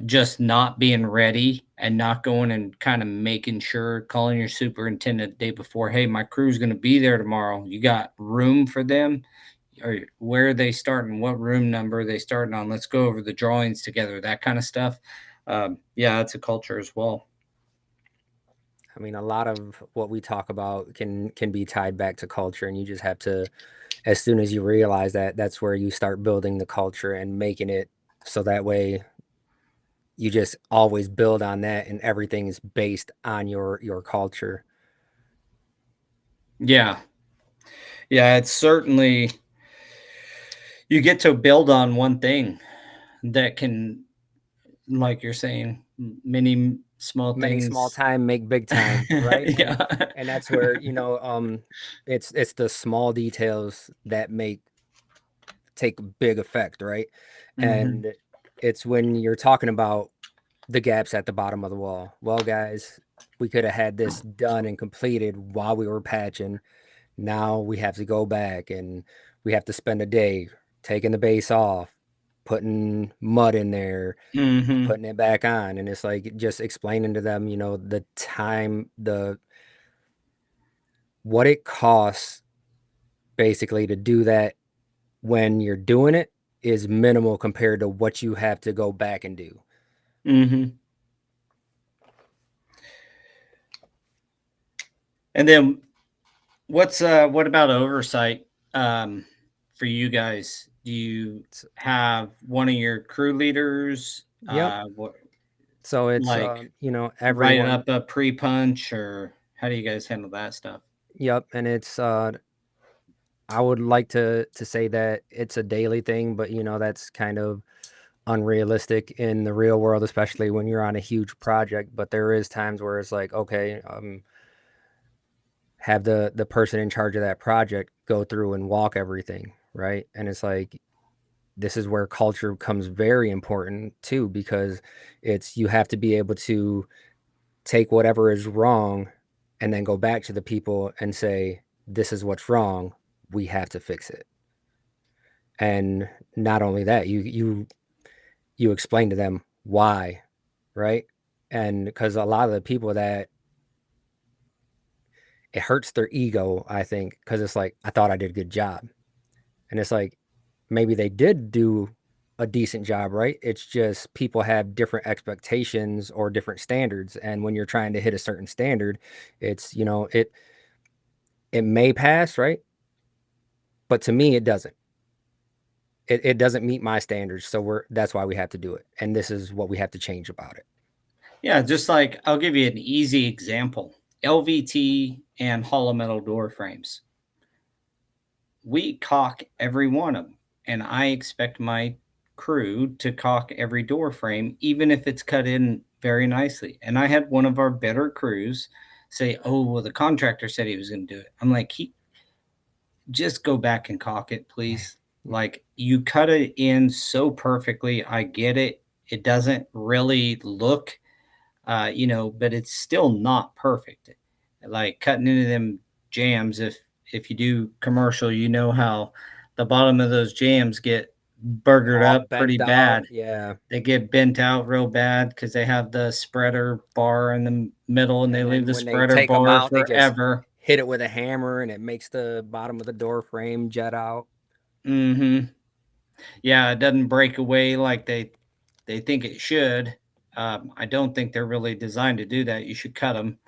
[SPEAKER 1] just not being ready and not going and kind of making sure, calling your superintendent the day before, hey, my crew's going to be there tomorrow. You got room for them? Or where are they starting? What room number are they starting on? Let's go over the drawings together, that kind of stuff. Yeah, it's a culture as well.
[SPEAKER 2] I mean, a lot of what we talk about can be tied back to culture, and you just have to, as soon as you realize that, that's where you start building the culture and making it so that way you just always build on that, and everything is based on your culture.
[SPEAKER 1] Yeah. Yeah, it's certainly, you get to build on one thing that can, like you're saying, many small
[SPEAKER 2] Many small
[SPEAKER 1] things.
[SPEAKER 2] time make big time, right?
[SPEAKER 1] Yeah.
[SPEAKER 2] And that's where, it's the small details that make take big effect, right?
[SPEAKER 1] Hmm.
[SPEAKER 2] And it's when you're talking about the gaps at the bottom of the wall. Well, guys, we could have had this done and completed while we were patching. Now we have to go back and we have to spend a day taking the base off, putting mud in there,
[SPEAKER 1] Hmm.
[SPEAKER 2] putting it back on. And it's like just explaining to them, the time, the what it costs basically to do that when you're doing it is minimal compared to what you have to go back and do.
[SPEAKER 1] Hmm. And then what about oversight for you guys? Do you
[SPEAKER 2] S-
[SPEAKER 1] have one of your crew leaders
[SPEAKER 2] Yep.
[SPEAKER 1] what,
[SPEAKER 2] So it's
[SPEAKER 1] like write
[SPEAKER 2] everyone.
[SPEAKER 1] up a pre-punch, or how do you guys handle that stuff?
[SPEAKER 2] Yep, and it's I would like to say that it's a daily thing, but that's kind of unrealistic in the real world, especially when you're on a huge project. But there is times where it's like, okay, have the person in charge of that project go through and walk everything, right? And it's like this is where culture becomes very important too, because it's you have to be able to take whatever is wrong and then go back to the people and say, this is what's wrong. We have to fix it. And not only that, you explain to them why, right? And because a lot of the people that it hurts their ego, I think, because it's like, I thought I did a good job. And it's like, maybe they did do a decent job, right? It's just people have different expectations or different standards. And when you're trying to hit a certain standard, it's, it may pass, right? But to me, it doesn't. It doesn't meet my standards. So that's why we have to do it. And this is what we have to change about it.
[SPEAKER 1] Yeah, just like I'll give you an easy example. LVT and hollow metal door frames. We caulk every one of them, and I expect my crew to caulk every door frame, even if it's cut in very nicely. And I had one of our better crews say, "Oh, well, the contractor said he was going to do it." I'm like, "He just go back and caulk it, please." Like, you cut it in so perfectly. I get it. It doesn't really look but it's still not perfect. Like cutting into them jams, if you do commercial, you know how the bottom of those jams get burgered
[SPEAKER 2] all
[SPEAKER 1] up pretty
[SPEAKER 2] bent
[SPEAKER 1] bad.
[SPEAKER 2] out. Yeah.
[SPEAKER 1] They get bent out real bad because they have the spreader bar in the middle, and they leave
[SPEAKER 2] then
[SPEAKER 1] the
[SPEAKER 2] when they
[SPEAKER 1] spreader
[SPEAKER 2] take them
[SPEAKER 1] bar
[SPEAKER 2] out, they just
[SPEAKER 1] forever.
[SPEAKER 2] hit it with a hammer and it makes the bottom of the door frame jet out.
[SPEAKER 1] Mm-hmm. Yeah, it doesn't break away like they think it should. I don't think they're really designed to do that. You should cut them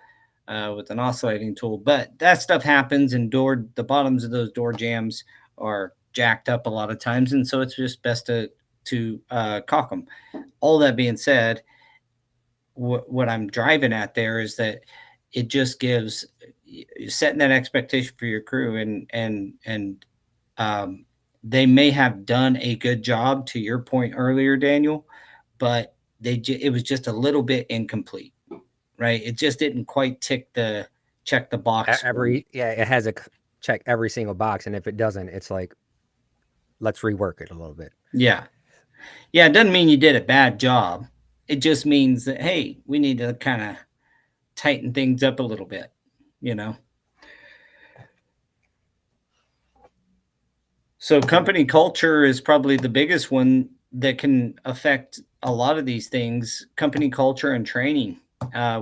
[SPEAKER 1] with an oscillating tool. But that stuff happens, and the bottoms of those door jambs are jacked up a lot of times, and so it's just best to caulk them. All that being said, what I'm driving at there is that it just gives setting that expectation for your crew, and um, they may have done a good job to your point earlier, Daniel, but it was just a little bit incomplete, right? It just didn't quite check the box for me.
[SPEAKER 2] It has a check every single box, and if it doesn't, it's like, let's rework it a little bit.
[SPEAKER 1] Yeah. It doesn't mean you did a bad job. It just means that, hey, we need to kind of tighten things up a little bit, you know? So company culture is probably the biggest one that can affect a lot of these things. Company culture and training,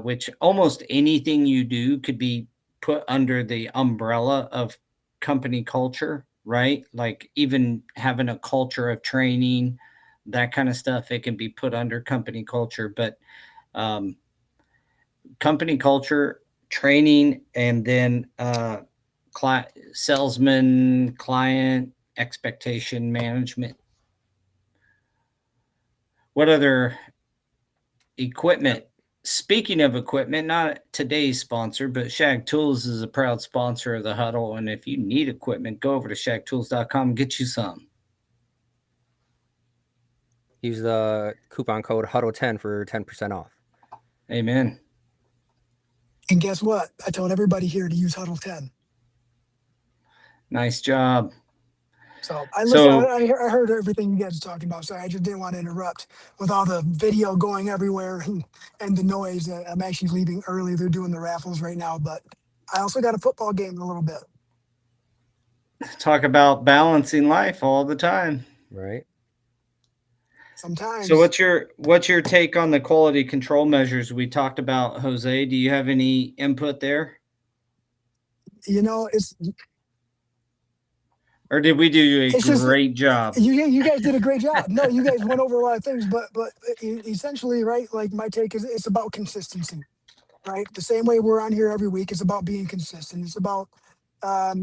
[SPEAKER 1] which almost anything you do could be put under the umbrella of company culture, right? Like even having a culture of training, that kind of stuff, it can be put under company culture. But um, company culture, training, and then salesman, client, expectation management. What other equipment? Speaking of equipment, not today's sponsor, but Shag Tools is a proud sponsor of the Huddle. And if you need equipment, go over to shagtools.com and get you some.
[SPEAKER 2] Use the coupon code Huddle10 for 10% off.
[SPEAKER 1] Amen.
[SPEAKER 3] And guess what? I told everybody here to use Huddle 10.
[SPEAKER 1] Nice job.
[SPEAKER 3] So I heard everything you guys are talking about. Sorry, I just didn't want to interrupt with all the video going everywhere and the noise. I'm actually leaving early. They're doing the raffles right now, but I also got a football game in a little bit.
[SPEAKER 1] Talk about balancing life all the time.
[SPEAKER 2] Right.
[SPEAKER 3] Sometimes.
[SPEAKER 1] So what's your take on the quality control measures we talked about, Jose? Do you have any input there?
[SPEAKER 3] It's
[SPEAKER 1] Or did we do a great job?
[SPEAKER 3] You guys did a great job. No, you guys went over a lot of things, but essentially, right? Like my take is it's about consistency, right? The same way we're on here every week, it's about being consistent. It's about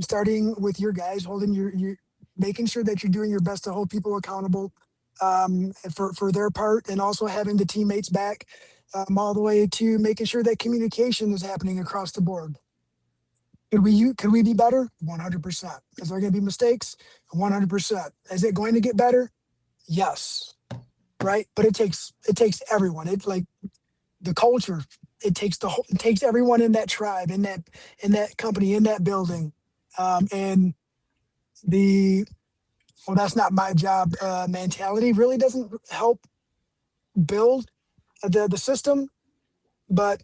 [SPEAKER 3] starting with your guys, holding your making sure that you're doing your best to hold people accountable for their part, and also having the teammates back, all the way to making sure that communication is happening across the board. Could we be better? 100%. Is there going to be mistakes? 100%. Is it going to get better? Yes. Right. But it takes everyone. It like the culture. It takes everyone in that tribe, in that company, in that building, and that's not my job mentality really doesn't help build the system, but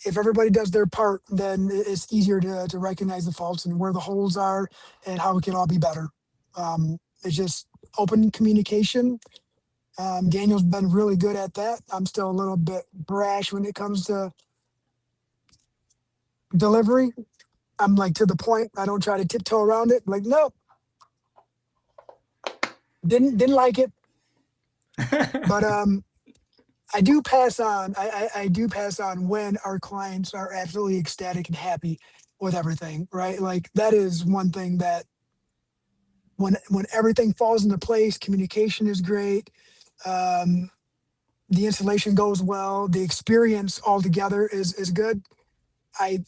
[SPEAKER 3] if everybody does their part, then it's easier to recognize the faults and where the holes are and how it can all be better. It's just open communication. Daniel's been really good at that. I'm still a little bit brash when it comes to delivery. I'm like to the point. I don't try to tiptoe around it. Like, no, didn't like it. But I do pass on. I do pass on when our clients are absolutely ecstatic and happy with everything, right? Like that is one thing that when everything falls into place, communication is great, the installation goes well, the experience altogether is good. I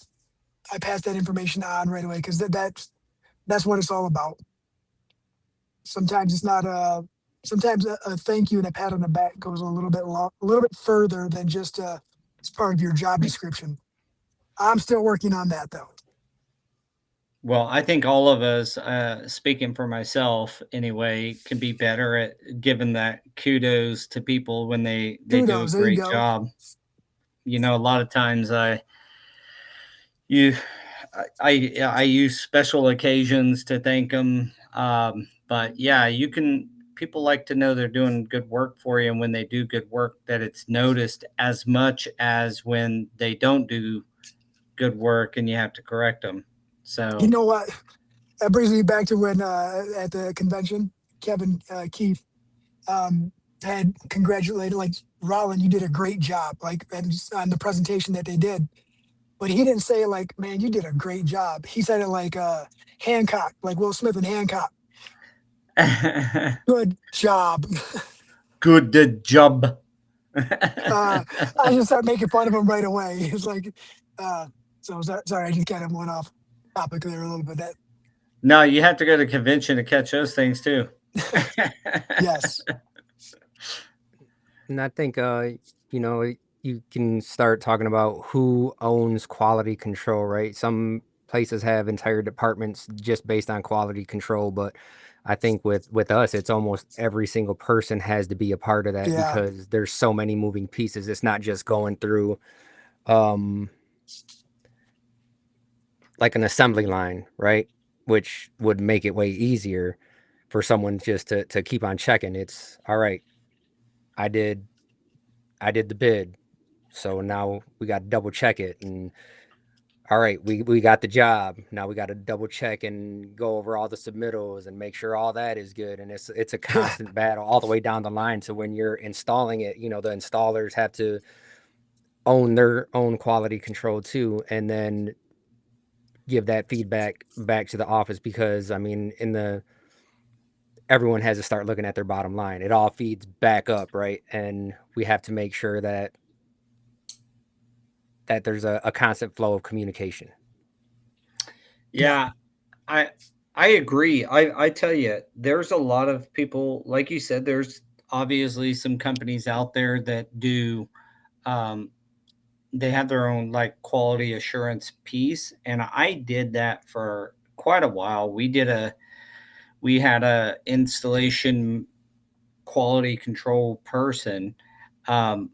[SPEAKER 3] pass that information on right away because that's what it's all about. Sometimes it's not sometimes a thank you and a pat on the back goes a little bit further than just it's part of your job description. I'm still working on that though.
[SPEAKER 1] Well, I think all of us, speaking for myself anyway, can be better at giving that kudos to people when they do a
[SPEAKER 3] Kudos, there you
[SPEAKER 1] great
[SPEAKER 3] go.
[SPEAKER 1] job. A lot of times I use special occasions to thank them. But yeah, you can people like to know they're doing good work for you, and when they do good work, that it's noticed as much as when they don't do good work and you have to correct them.
[SPEAKER 3] You
[SPEAKER 1] So
[SPEAKER 3] know what? That brings me back to when at the convention, Kevin Keith um, had congratulated, like, Rollin, you did a great job, like, and on the presentation that they did. But he didn't say like, man, you did a great job. He said it like Hancock, like Will Smith and Hancock. Good job.
[SPEAKER 1] good job.
[SPEAKER 3] I just started making fun of him right away. It's like, uh, sorry, I just kind of went off topic there a little bit. That
[SPEAKER 1] No, you have to go to convention to catch those things too.
[SPEAKER 3] yes,
[SPEAKER 2] And I think you know, you can start talking about who owns quality control, right? Some places have entire departments just based on quality control, but I think with us, it's almost every single person has to be a part of that
[SPEAKER 3] yeah,
[SPEAKER 2] because there's so many moving pieces. It's not just going through um like an assembly line, right? Which would make it way easier for someone just to keep on checking. It's all right. I did I did the bid. So now we got to double check it. And all right, we got the job. Now we got to double check and go over all the submittals and make sure all that is good. And it's a
[SPEAKER 3] yeah,
[SPEAKER 2] constant battle all the way down the line. So when you're installing it, you know, the installers have to own their own quality control too, and then give that feedback back to the office because I mean, in the everyone has to start looking at their bottom line. It all feeds back up, right? And we have to make sure that there's a constant flow of communication.
[SPEAKER 3] yeah.
[SPEAKER 1] Yeah, I I agree. I tell you, there's a lot of people, like you said, there's obviously some companies out there that do um they have their own like quality assurance piece, and I did that for quite a while. We had a installation quality control person. Um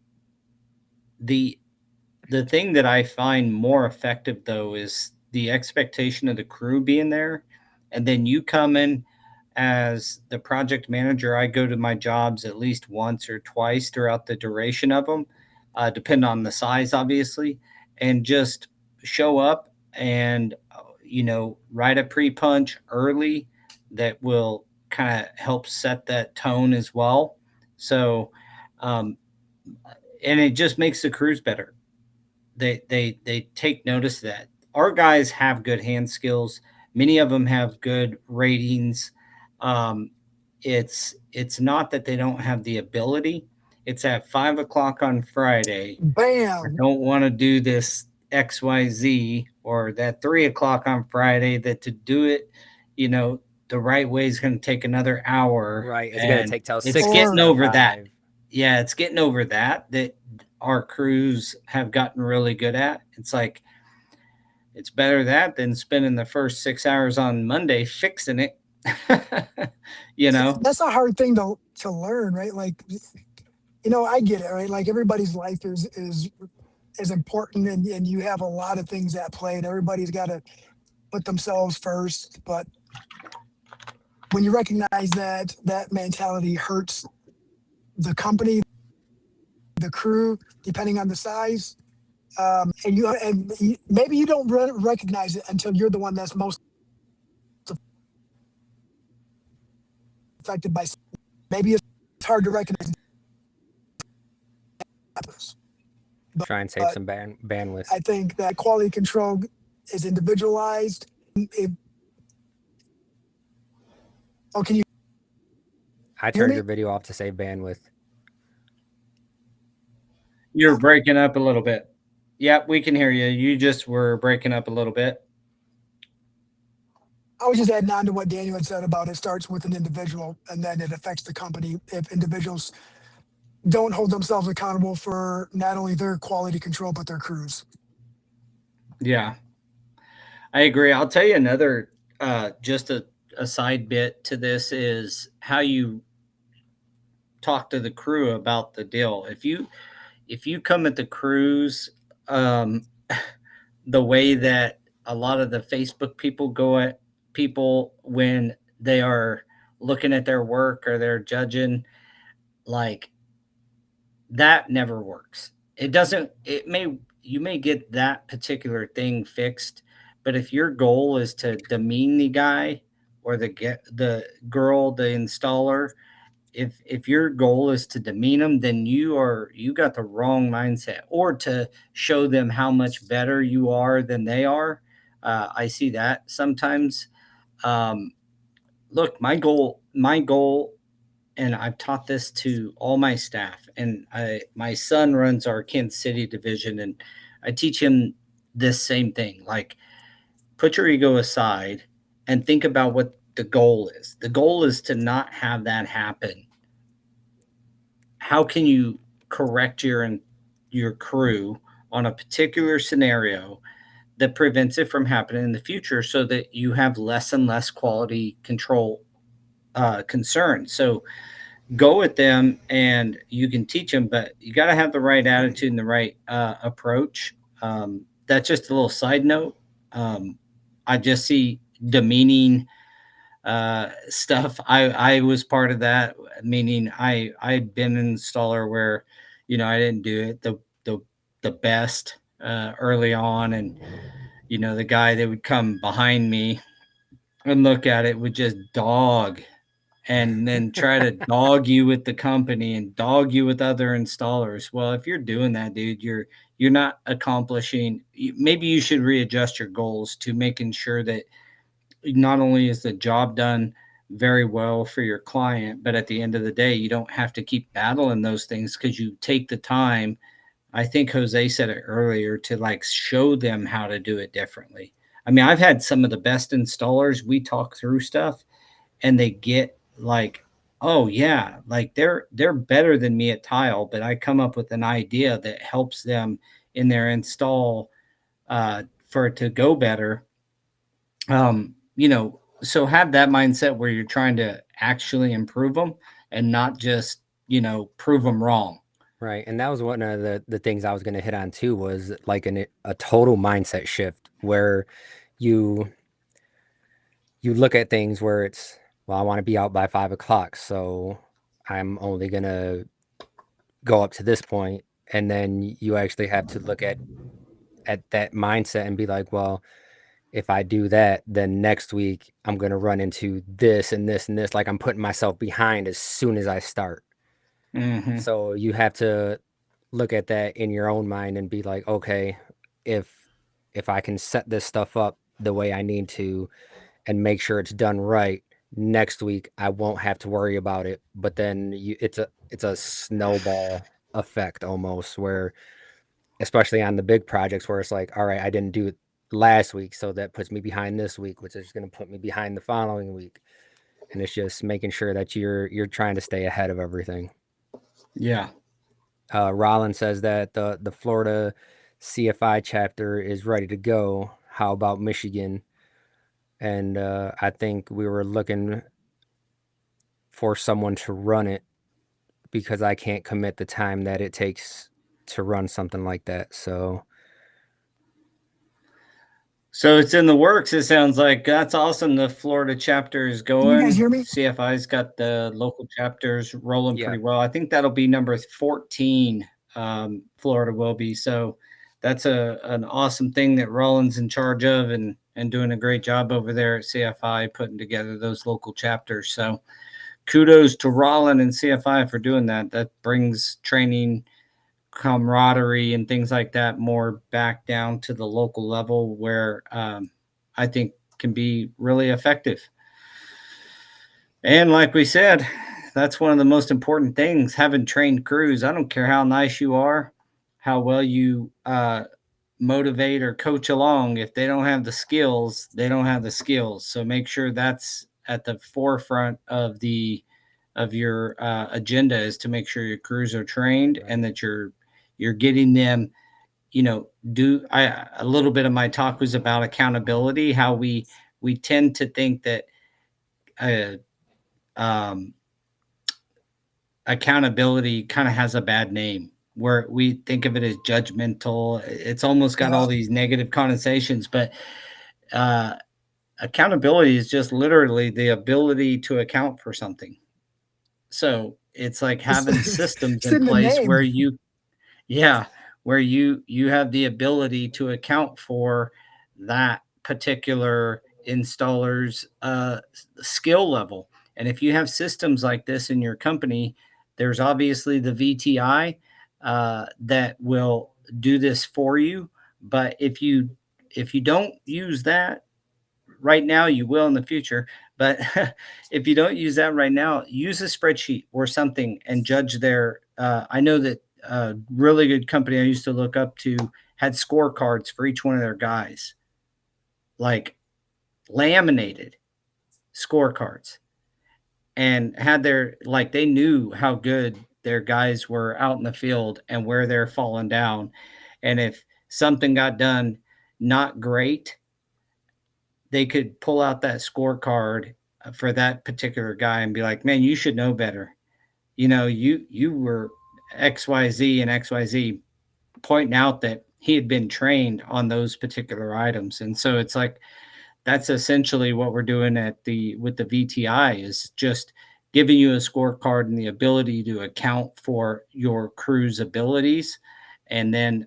[SPEAKER 1] the the thing that I find more effective though is the expectation of the crew being there, and then you come in as the project manager. I go to my jobs at least once or twice throughout the duration of them, depending on the size, obviously, and just show up and write a pre-punch early that will kind of help set that tone as well. So, um, and it just makes the crews better. They take notice of that our guys have good hand skills. Many of them have good ratings. Um, it's not that they don't have the ability. It's at 5 o'clock on Friday. I
[SPEAKER 3] Bam.
[SPEAKER 1] don't want to do this XYZ, or that 3 o'clock on Friday. That to do it, you know, the right way is going to take another hour,
[SPEAKER 2] Right. It's gonna
[SPEAKER 1] and
[SPEAKER 2] take till
[SPEAKER 1] it's
[SPEAKER 2] 6
[SPEAKER 1] getting
[SPEAKER 2] instead of
[SPEAKER 3] Or
[SPEAKER 1] over that.
[SPEAKER 2] 5.
[SPEAKER 1] Yeah, it's getting over that our crews have gotten really good at. It's like it's better that than spending the first 6 hours on Monday fixing it. you know?
[SPEAKER 3] that's a hard thing to learn, right? Like, I get it, right? Like everybody's life is important, and you have a lot of things at play, and everybody's got to put themselves first. But when you recognize that that mentality hurts the company, the crew, depending on the size, maybe you don't recognize it until you're the one that's most affected by. Maybe it's hard to recognize happens.
[SPEAKER 2] Try and save
[SPEAKER 3] But
[SPEAKER 2] some bandwidth.
[SPEAKER 3] I think that quality control is individualized. If, oh, can you
[SPEAKER 2] I
[SPEAKER 3] hear
[SPEAKER 2] turned
[SPEAKER 3] me?
[SPEAKER 2] your video off to save bandwidth.
[SPEAKER 1] You're breaking up a little bit. Yep, we can hear you. You just were breaking up a little bit.
[SPEAKER 3] I was just adding on to what Daniel had said about it starts with an individual and then it affects the company if individuals don't hold themselves accountable for not only their quality control but their crews.
[SPEAKER 1] Yeah, I agree. I'll tell you another, just a side bit to this is how you talk to the crew about the deal. If you come at the crews, um, the way that a lot of the Facebook people go at people when they are looking at their work or they're judging, like that never works. It doesn't, it may, you may get that particular thing fixed, but if your goal is to demean the guy or the girl, the installer, if your goal is to demean them, then you got the wrong mindset, or to show them how much better you are than they are. I see that sometimes. Um, Look, my goal, and I've taught this to all my staff. And my son runs our Kansas City division, and I teach him this same thing. Like, put your ego aside and think about what the goal is. The goal is to not have that happen. How can you correct your crew on a particular scenario that prevents it from happening in the future, so that you have less and less quality control concerns? So go at them and you can teach them, but you got to have the right attitude and the right approach. That's just a little side note. I just see demeaning stuff. I was part of that, meaning I'd been an installer where, I didn't do it the best early on, and the guy that would come behind me and look at it would just dog, and then try to dog you with the company and dog you with other installers. Well, if you're doing that, dude, you're not accomplishing. Maybe you should readjust your goals to making sure that not only is the job done very well for your client, but at the end of the day, you don't have to keep battling those things, because you take the time. I think Jose said it earlier, to like show them how to do it differently. I mean, I've had some of the best installers. We talk through stuff and they get like, oh yeah, like they're better than me at tile, but I come up with an idea that helps them in their install for it to go better. So have that mindset where you're trying to actually improve them and not just, prove them wrong.
[SPEAKER 2] Right. And that was one of the things I was going to hit on too, was like a total mindset shift where you you look at things where it's, well, I want to be out by 5 o'clock, so I'm only going to go up to this point. And then you actually have to look at that mindset and be like, well, if I do that, then next week I'm going to run into this and this and this. Like, I'm putting myself behind as soon as I start.
[SPEAKER 1] Mm-hmm.
[SPEAKER 2] So you have to look at that in your own mind and be like, okay, if I can set this stuff up the way I need to and make sure it's done right, next week I won't have to worry about it. But then it's a snowball effect almost, where especially on the big projects where it's like, all right, I didn't do it last week, so that puts me behind this week, which is going to put me behind the following week. And it's just making sure that you're trying to stay ahead of everything.
[SPEAKER 1] Yeah.
[SPEAKER 2] Rollin says that the Florida CFI chapter is ready to go. How about Michigan? And I think we were looking for someone to run it, because I can't commit the time that it takes to run something like that. So
[SPEAKER 1] it's in the works. It sounds like that's awesome. The Florida chapter is
[SPEAKER 3] Can you guys
[SPEAKER 1] going.
[SPEAKER 3] hear me?
[SPEAKER 1] CFI's got the local chapters rolling
[SPEAKER 2] yeah,
[SPEAKER 1] pretty well. I think that'll be number 14. Florida will be. So that's an awesome thing that Rollins in charge of, and doing a great job over there at CFI, putting together those local chapters. So kudos to Rollin and CFI for doing that. That brings training, camaraderie, and things like that more back down to the local level, where I think can be really effective. And like we said, that's one of the most important things, having trained crews. I don't care how nice you are, how well you motivate or coach along. If they don't have the skills, they don't have the skills. So make sure that's at the forefront of your agenda, is to make sure your crews are trained,
[SPEAKER 2] right.
[SPEAKER 1] and that you're getting them. A little bit of my talk was about accountability. How we tend to think that uh, um, accountability kind of has a bad name, where we think of it as judgmental. It's almost got
[SPEAKER 3] Yeah.
[SPEAKER 1] all these negative connotations, but uh, accountability is just literally the ability to account for something. So it's like having systems
[SPEAKER 3] It's
[SPEAKER 1] in
[SPEAKER 3] in the
[SPEAKER 1] place where
[SPEAKER 3] name.
[SPEAKER 1] yeah, where you have the ability to account for that particular installer's skill level. And if you have systems like this in your company, there's obviously the VTI that will do this for you. But if you don't use that right now, you will in the future. But if you don't use that right now, use a spreadsheet or something and judge their. I know that a really good company I used to look up to had scorecards for each one of their guys, like laminated scorecards, and had their, like, they knew how good their guys were out in the field and where they're falling down. And if something got done not great, they could pull out that scorecard for that particular guy and be like, "Man, you should know better. You know, you were XYZ and XYZ," pointing out that he had been trained on those particular items. And so it's like that's essentially what we're doing at the with the VTI is just giving you a scorecard and the ability to account for your crew's abilities, and then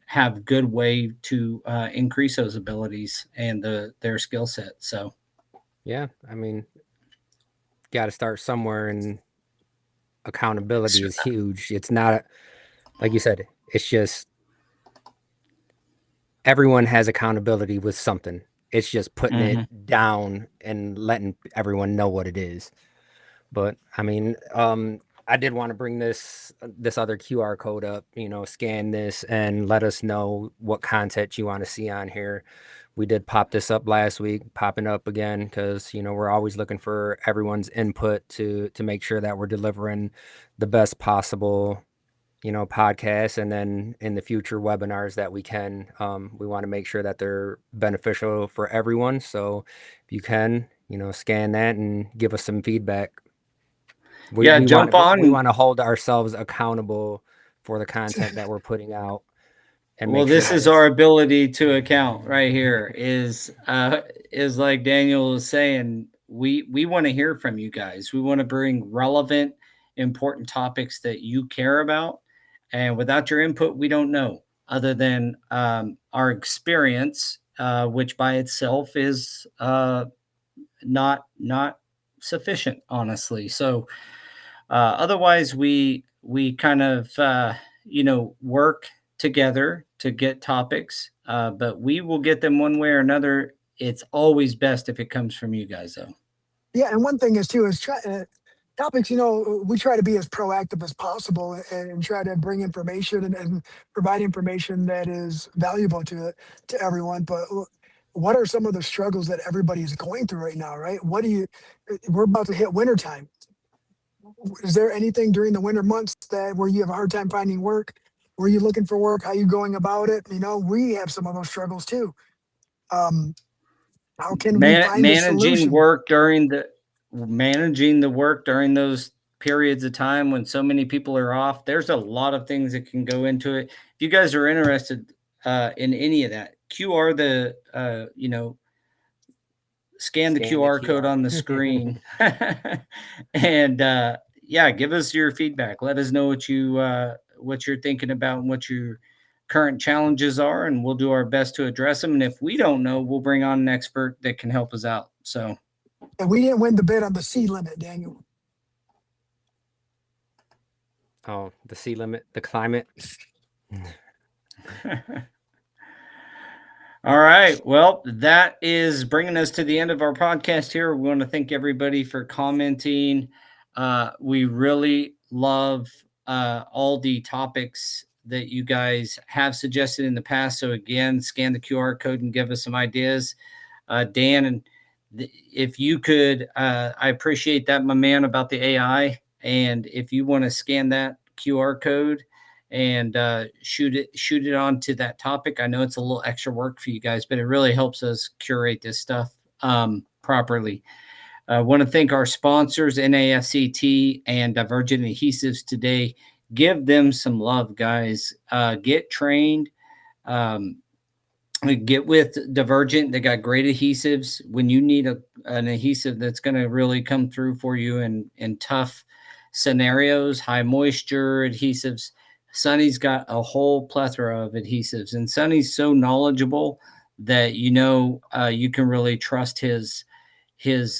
[SPEAKER 1] have good way to increase those abilities and their skill set. So
[SPEAKER 2] Yeah, I mean, got to start somewhere, and accountability is huge. It's not, like you said, it's just everyone has accountability with something. It's just putting it down and letting everyone know what it is. But I mean, I did want to bring this other QR code up, scan this and let us know what content you want to see on here. We did pop this up last week, popping up again because we're always looking for everyone's input to make sure that we're delivering the best possible podcasts, and then in the future webinars that we can, we want to make sure that they're beneficial for everyone. So if you can, scan that and give us some feedback.
[SPEAKER 1] yeah, jump
[SPEAKER 2] We
[SPEAKER 1] on.
[SPEAKER 2] want to hold ourselves accountable for the content that we're putting out and
[SPEAKER 1] Well,
[SPEAKER 2] make sure
[SPEAKER 1] this
[SPEAKER 2] that
[SPEAKER 1] is our ability to account right here. Is like Daniel was saying. We want to hear from you guys. We want to bring relevant, important topics that you care about. And without your input, we don't know. Other than our experience, which by itself is not sufficient, honestly. So otherwise, we kind of work together to get topics, but we will get them one way or another. It's always best if it comes from you guys, though.
[SPEAKER 3] Yeah, and one thing is too is topics. We try to be as proactive as possible and try to bring information and provide information that is valuable to everyone. But what are some of the struggles that everybody is going through right now? Right? What do you? We're about to hit wintertime. Is there anything during the winter months that where you have a hard time finding work? Were you looking for work? How you going about it? We have some of those struggles too. Um, how can we find a solution?
[SPEAKER 1] Managing the work during those periods of time when so many people are off. There's a lot of things that can go into it. If you guys are interested in any of that, scan the
[SPEAKER 2] scan the
[SPEAKER 1] QR code on the
[SPEAKER 2] QR.
[SPEAKER 1] screen, and yeah, give us your feedback. Let us know what you're thinking about and what your current challenges are, and we'll do our best to address them. And if we don't know, we'll bring on an expert that can help us out. So,
[SPEAKER 3] And we didn't win the bid on the sea limit, Daniel.
[SPEAKER 2] Oh, the sea limit, the climate.
[SPEAKER 1] all right. Well, that is bringing us to the end of our podcast here. We want to thank everybody for commenting. We really love all the topics that you guys have suggested in the past. So, again, scan the QR code and give us some ideas. Dan, and if you could, I appreciate that, my man, about the AI. And if you want to scan that QR code and shoot it onto that topic. I know it's a little extra work for you guys, but it really helps us curate this stuff properly. I want to thank our sponsors, NAFCT and Divergent Adhesives today. Give them some love, guys. Get trained. Get with Divergent. They got great adhesives. When you need an adhesive that's going to really come through for you in tough scenarios, high moisture adhesives, Sonny's got a whole plethora of adhesives, and Sonny's so knowledgeable that you can really trust his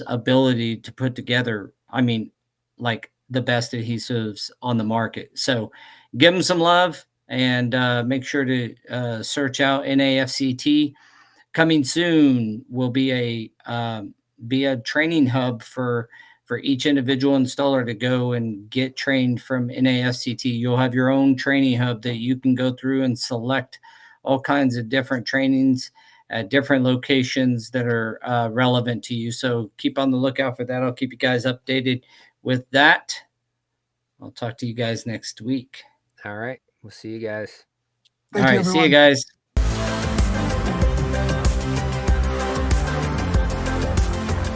[SPEAKER 1] ability to put together, I mean, like the best adhesives on the market. So give him some love, and make sure to search out NAFCT. Coming soon will be a training hub for each individual installer to go and get trained from NAFCT. You'll have your own training hub that you can go through and select all kinds of different trainings at different locations that are relevant to you. So keep on the lookout for that. I'll keep you guys updated with that. I'll talk to you guys next week.
[SPEAKER 2] All right. We'll see you guys.
[SPEAKER 3] Thank
[SPEAKER 1] All
[SPEAKER 3] you,
[SPEAKER 1] right. See you
[SPEAKER 3] everyone.
[SPEAKER 1] guys.